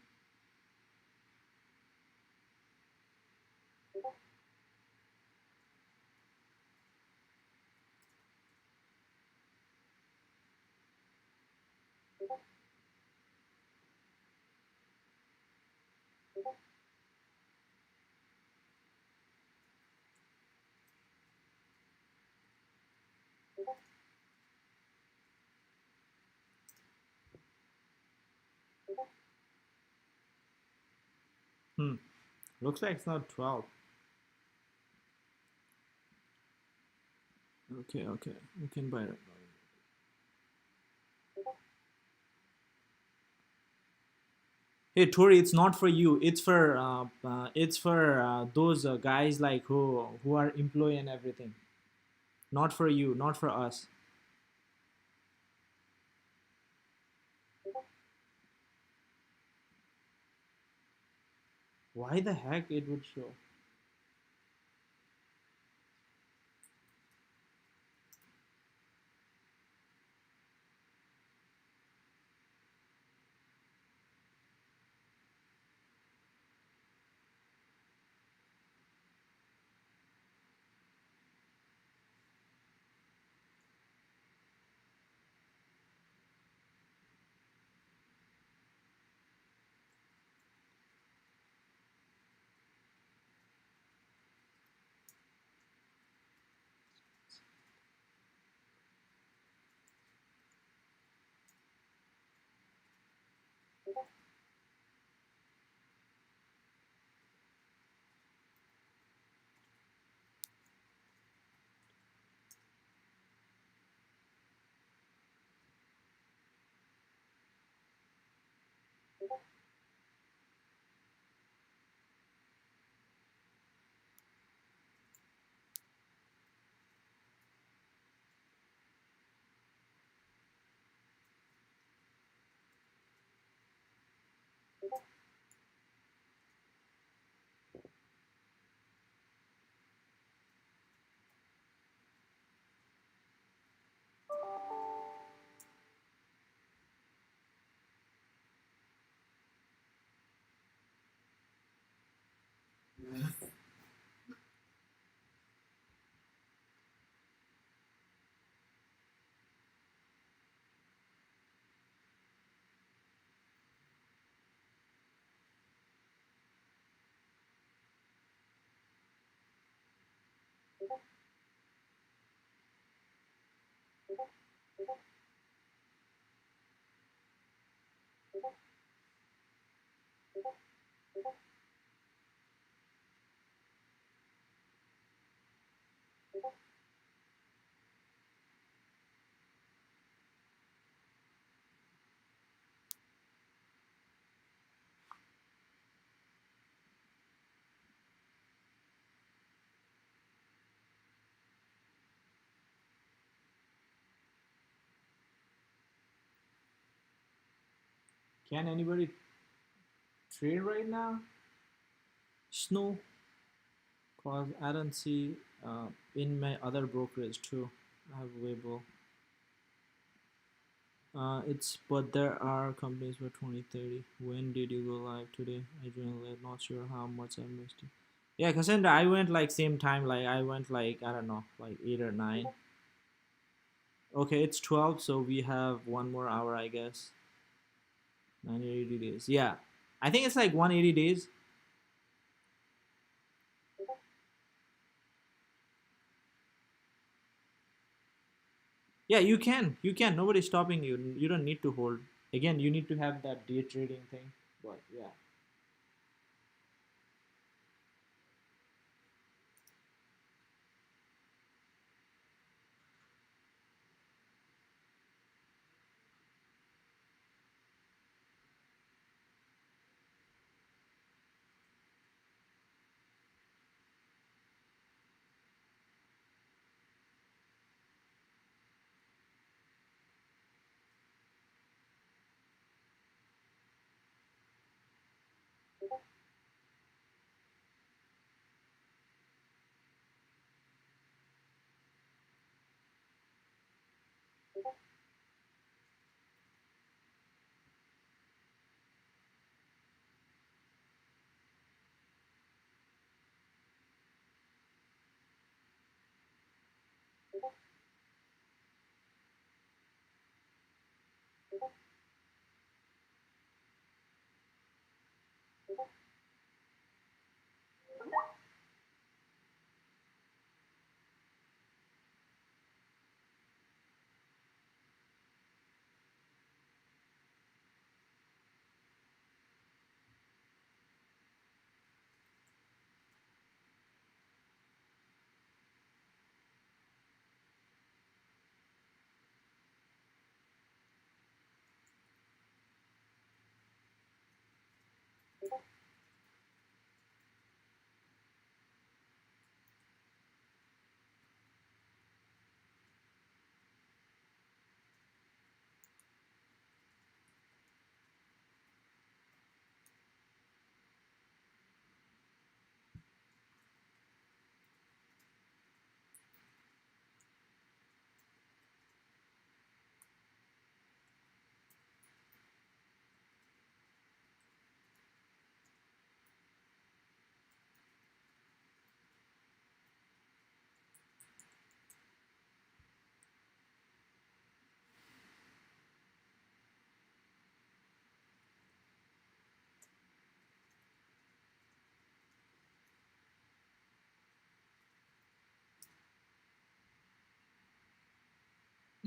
Hmm. Looks like it's not 12. Okay, okay. We can buy it. Hey Tori, it's not for you. It's for those guys like who are employee and everything. Not for you. Not for us. Why the heck it would show? Can anybody trade right now? Snow, cause I don't see in my other brokerage too. I have Weibo. It's but there are companies for 2030. When did you go live today? I joined late. Not sure how much I missed it. Yeah, Cassandra, I went like same time. Like I went like I don't know, like 8 or 9. Okay, it's 12, so we have 1 more hour, I guess. 90 days. Yeah, I think it's like 180 days. Yeah, you can. You can. Nobody's stopping you. You don't need to hold. Again, you need to have that day trading thing. But yeah.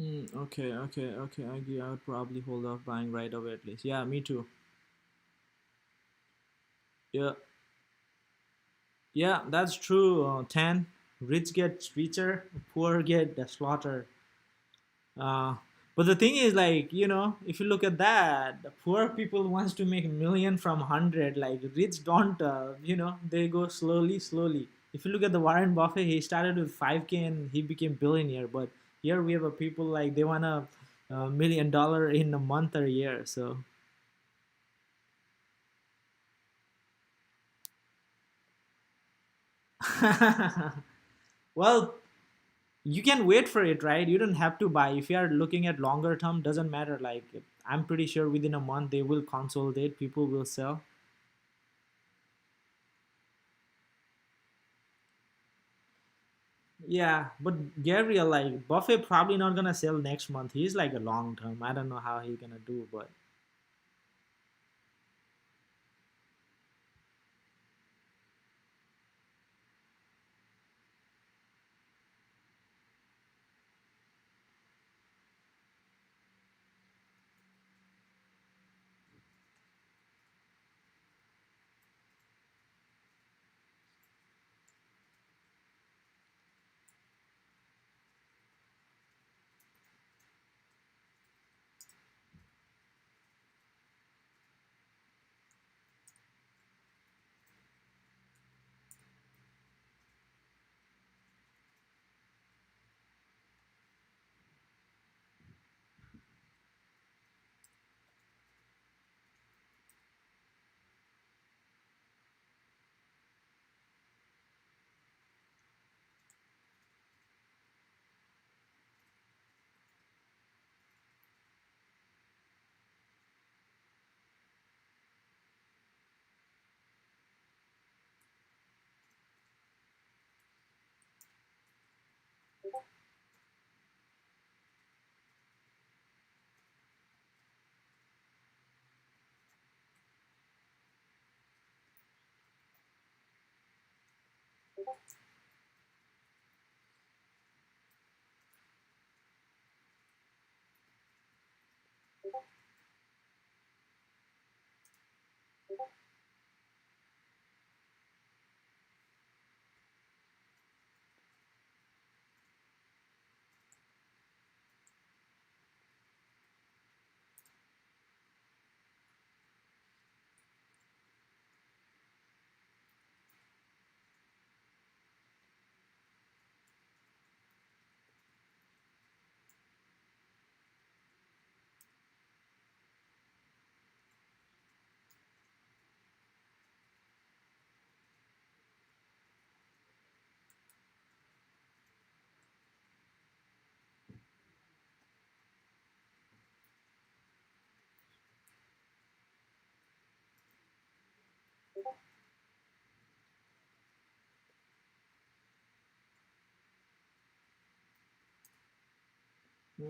Okay, okay, okay. I agree. I would probably hold off buying right away at least. Yeah, me too. Yeah, yeah, that's true. Ten. Rich get richer, poor get slaughtered. Uh, but the thing is, like, if you look at that, the poor people wants to make a million from 100. Like, rich don't, they go slowly, slowly. If you look at the Warren Buffett, he started with 5K and he became billionaire. But here we have a people like they want a $1 million in a month or a year. So, well, you can wait for it, right? You don't have to buy. If you are looking at longer term, doesn't matter. Like, I'm pretty sure within a month they will consolidate, people will sell. Yeah, but Gabriel, like Buffett, probably not gonna sell next month. He's like a long term. I don't know how he's gonna do, but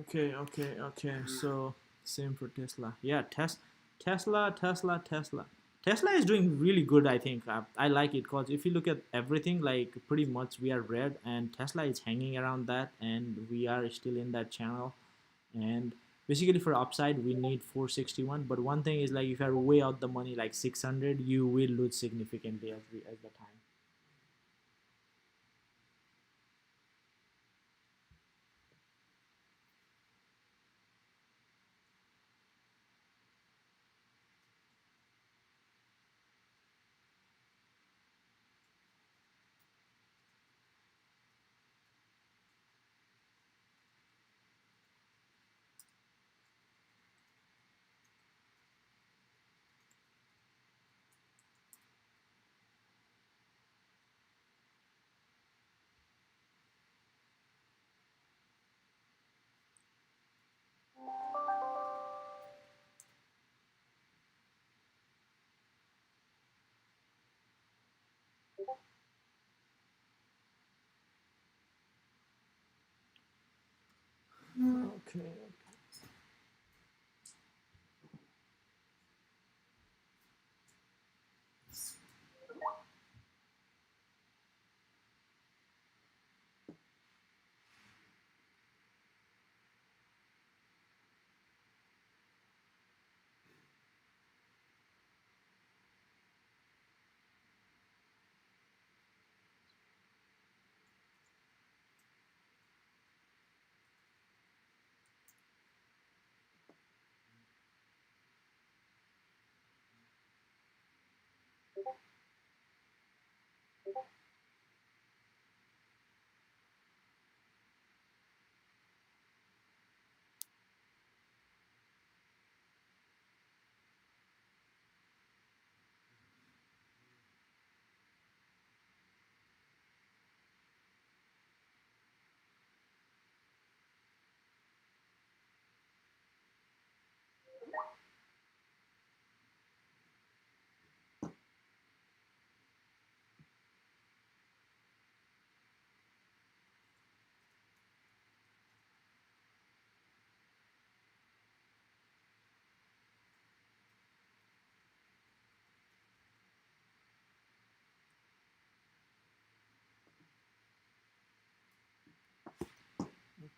okay, okay, okay. So same for Tesla. Yeah, Tesla, Tesla, Tesla. Tesla is doing really good. I think I like it because if you look at everything, like pretty much we are red, and Tesla is hanging around that, and we are still in that channel. And basically for upside we need 461, but one thing is like if you are way out the money like 600, you will lose significantly as the time. Okay.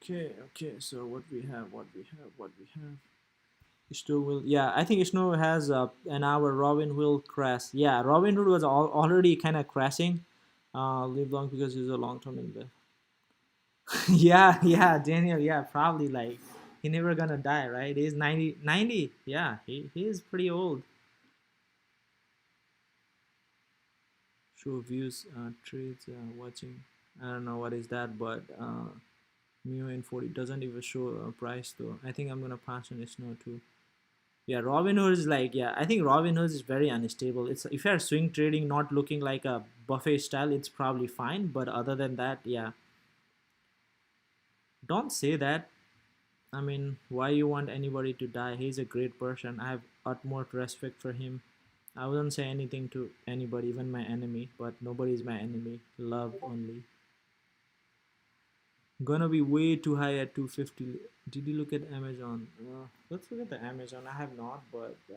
Okay. So what we have. Snow will, yeah, I think Snow has an hour. Robin will crash. Yeah, Robinhood was already kind of crashing. Live long because he's a long term investor. Yeah, Daniel. Yeah, probably like he never gonna die, right? He's 90. Yeah, he is pretty old. Show views, trades, watching. I don't know what is that, but Mio in 40 doesn't even show a price though. I think I'm gonna pass on Snow too. Yeah, Robinhood is like, yeah, I think Robinhood is very unstable. It's if you're swing trading, not looking like a buffet style, it's probably fine. But other than that, yeah, don't say that. I mean, why you want anybody to die? He's a great person. I have utmost respect for him. I wouldn't say anything to anybody, even my enemy. But nobody is my enemy. Love only. Gonna be way too high at 250. Did you look at Amazon? Let's look at the Amazon. I have not, but we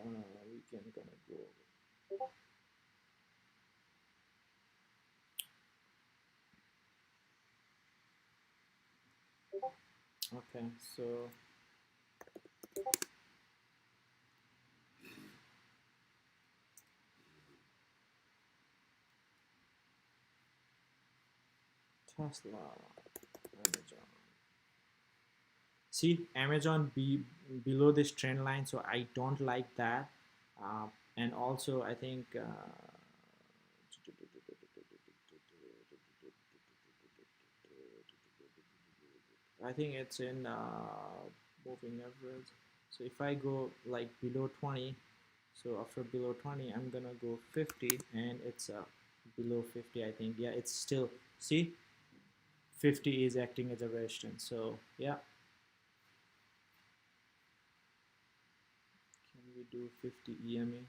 can gonna go. Okay, so Tesla, Amazon. See, Amazon be below this trend line, so I don't like that. And also, I think it's in moving average. So if I go like below 20, so after below 20, I'm gonna go 50, and it's below 50. I think, yeah, it's still, see, 50 is acting as a resistance. So yeah, can we do 50 EMA?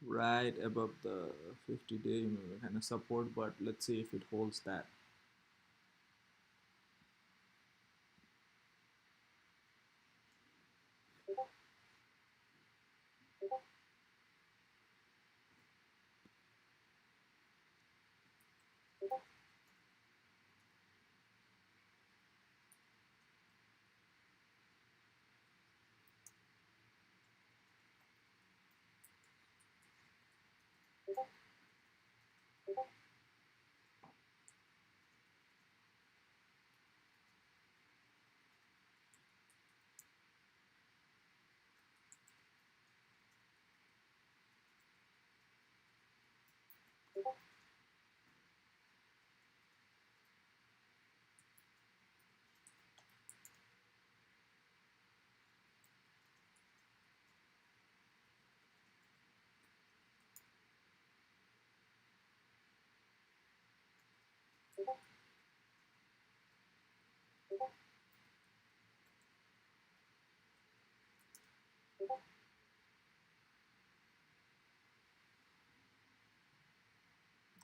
Right above the 50-day kind of support, but let's see if it holds that.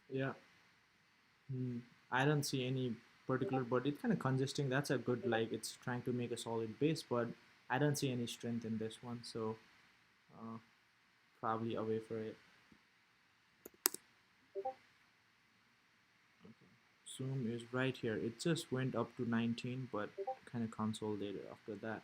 Yeah. Hmm. I don't see any particular, but it's kind of congesting. That's a good, like, it's trying to make a solid base, but I don't see any strength in this one, so uh, probably away for it. Okay. Zoom is right here. It just went up to 19, but kind of consolidated after that.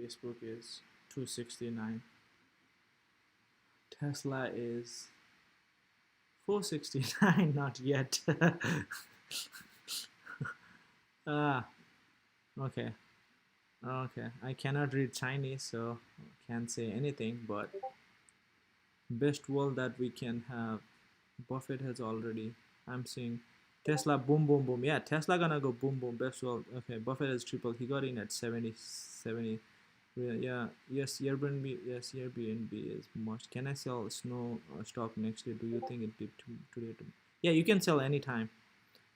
Facebook is 269. Tesla is 469. Not yet. Ah, okay. Okay. I cannot read Chinese, so can't say anything. But best world that we can have. Buffett has already. I'm seeing Tesla boom boom boom. Yeah, Tesla gonna go boom boom. Best world. Okay, Buffett has triple. He got in at 70. Yeah, yes, Airbnb. Yes, Airbnb is must. Can I sell snow stock next year? Do you think it did today? Yeah, you can sell anytime.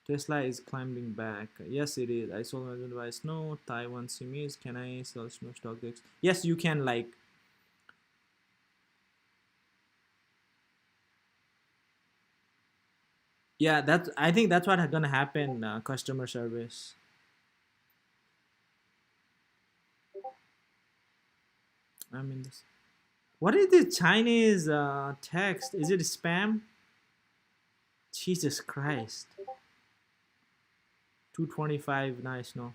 Tesla is climbing back. Yes, it is. I sold my husband to buy snow. Taiwan Simis. Can I sell snow stock next? Yes, you can. Like, yeah, that's. I think that's what gonna happen. Customer service. I mean, this. What is this Chinese text? Is it spam? Jesus Christ. 225. Nice. No.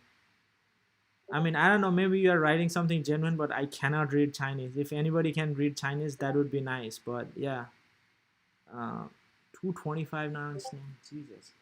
I mean, I don't know. Maybe you are writing something genuine, but I cannot read Chinese. If anybody can read Chinese, that would be nice. But yeah, 225 now. Jesus Christ.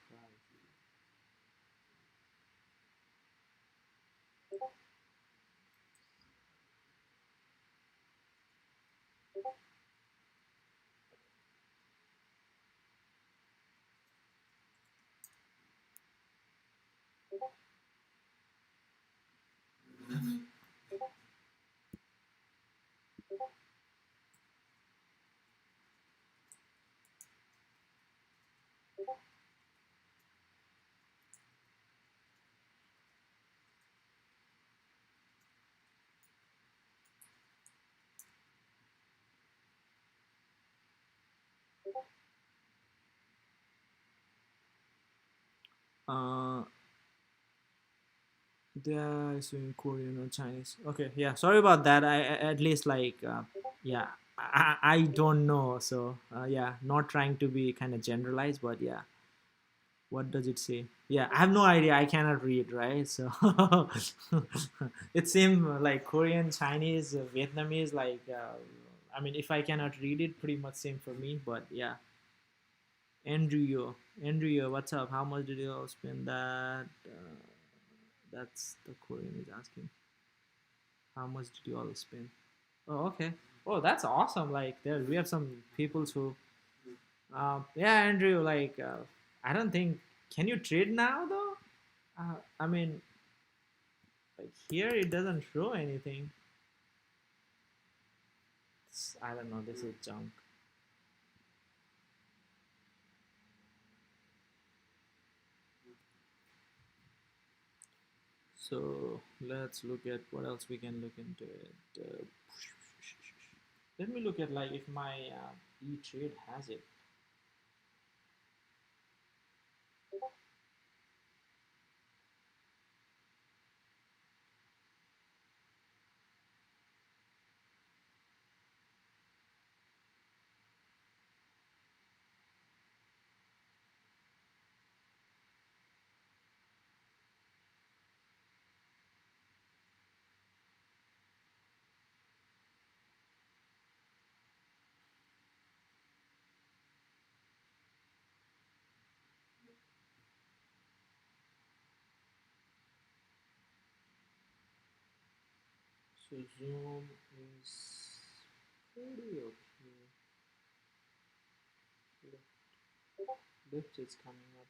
Uh, they are doing Korean or Chinese. Okay, yeah. Sorry about that. At least like yeah, I don't know. So yeah, not trying to be kind of generalized, but yeah. What does it say? Yeah, I have no idea. I cannot read, right? So it seems like Korean, Chinese, Vietnamese. Like, I mean, if I cannot read it, pretty much same for me. But yeah, Andrew, Andrew, what's up? How much did you all spend that? That's the Korean is asking. How much did you all spend? Oh, okay. Oh, that's awesome. Like, there we have some people who. Yeah, Andrew. Like, I don't think. Can you trade now though? I mean, like here it doesn't show anything. I don't know. This is junk. So let's look at what else we can look into it. Let me look at like if my E-Trade has it. So Zoom is pretty okay. Lift is coming up.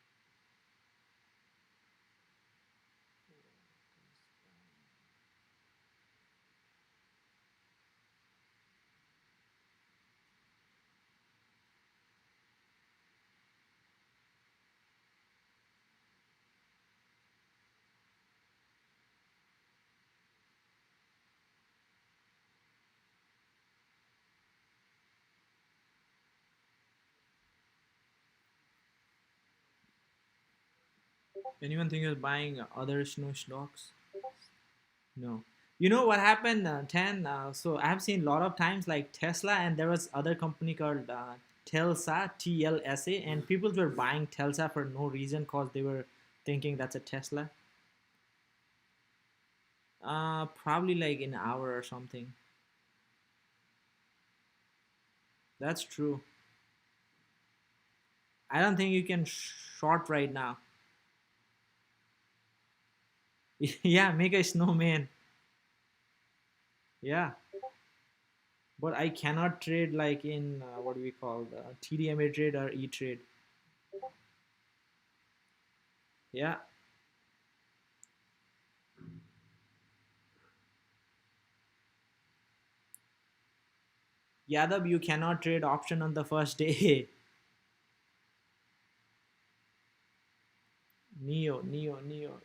Anyone think of buying other snow stocks? No. You know what happened, Tan? So I have seen a lot of times like Tesla, and there was other company called Telsa, TLSA, and people were buying Telsa for no reason because they were thinking that's a Tesla. Probably like an hour or something. That's true. I don't think you can short right now. Yeah, make a snowman. Yeah, but I cannot trade like in what do we call the TDMA trade or E trade. Yeah, Yadav, you cannot trade option on the first day. Neo.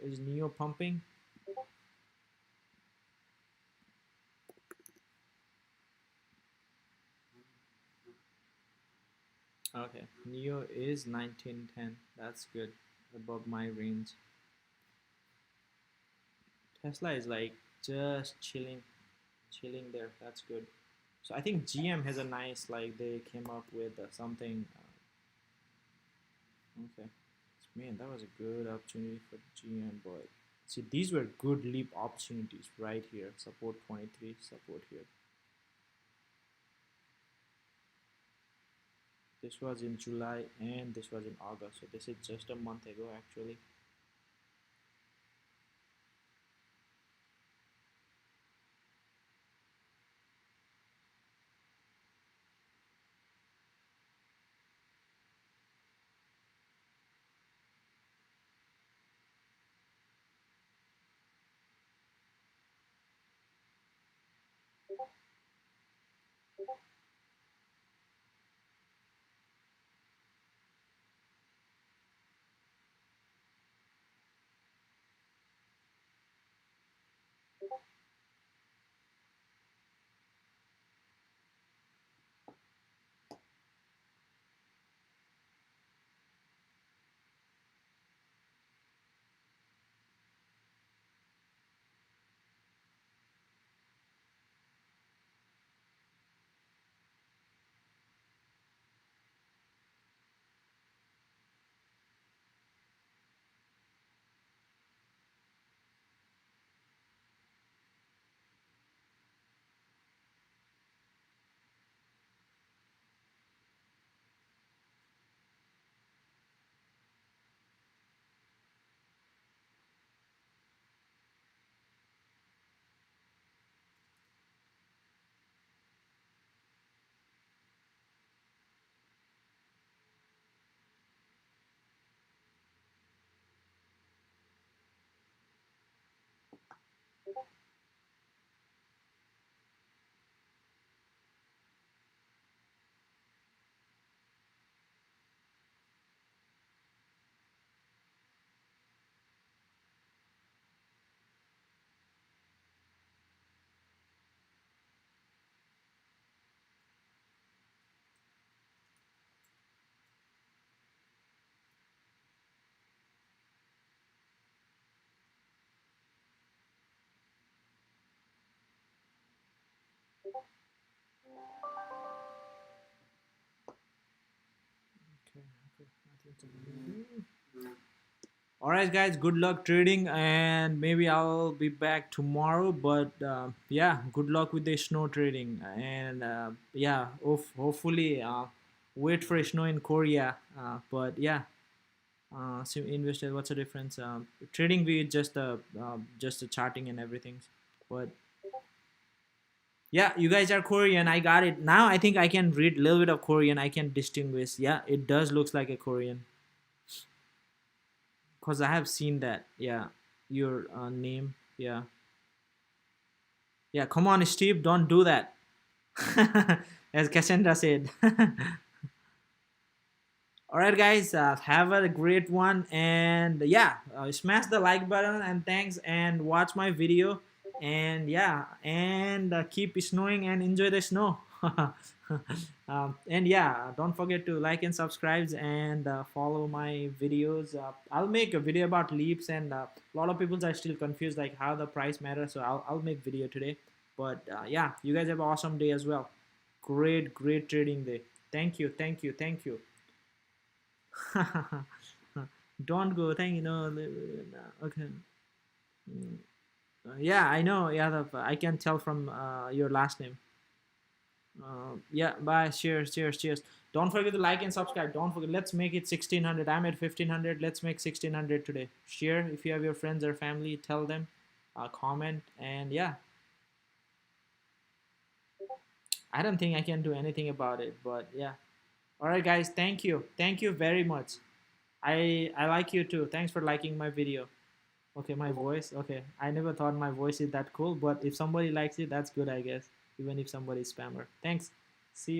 Is Neo pumping? Okay, Neo is 1910. That's good, above my range. Tesla is like just chilling there. That's good. So I think GM has a nice like they came up with something. Okay, man, that was a good opportunity for GM, but see these were good leap opportunities right here. Support 23, support here. This was in July and this was in August. So this is just a month ago actually. Okay, okay. I think so. All right, guys. Good luck trading, and maybe I'll be back tomorrow. But yeah, good luck with the snow trading, and yeah, hopefully wait for snow in Korea. But yeah, so investor, what's the difference? Trading with just the charting and everything. But yeah, you guys are Korean. I got it. Now I think I can read a little bit of Korean. I can distinguish. Yeah, it does looks like a Korean. Because I have seen that. Yeah, your name. Yeah, yeah. Come on, Steve, don't do that. As Cassandra said. All right, guys. Have a great one, and yeah, smash the like button and thanks, and watch my video, and yeah, and keep snowing and enjoy the snow. And yeah, don't forget to like and subscribe and follow my videos. I'll make a video about leaps, and a lot of people are still confused like how the price matters. So I'll make video today. But yeah, you guys have an awesome day as well. Great trading day. Thank you. Don't go. Thank you. No, okay. Yeah, I know. Yeah, I can tell from your last name. Yeah, bye. Cheers, cheers, cheers. Don't forget to like and subscribe. Don't forget. Let's make it 1600. I'm at 1500. Let's make 1600 today. Share if you have your friends or family. Tell them. Comment and yeah. I don't think I can do anything about it, but yeah. All right, guys. Thank you. Thank you very much. I like you too. Thanks for liking my video. Okay, my voice. Okay, I never thought my voice is that cool, but if somebody likes it, that's good, I guess. Even if somebody's spammer. Thanks.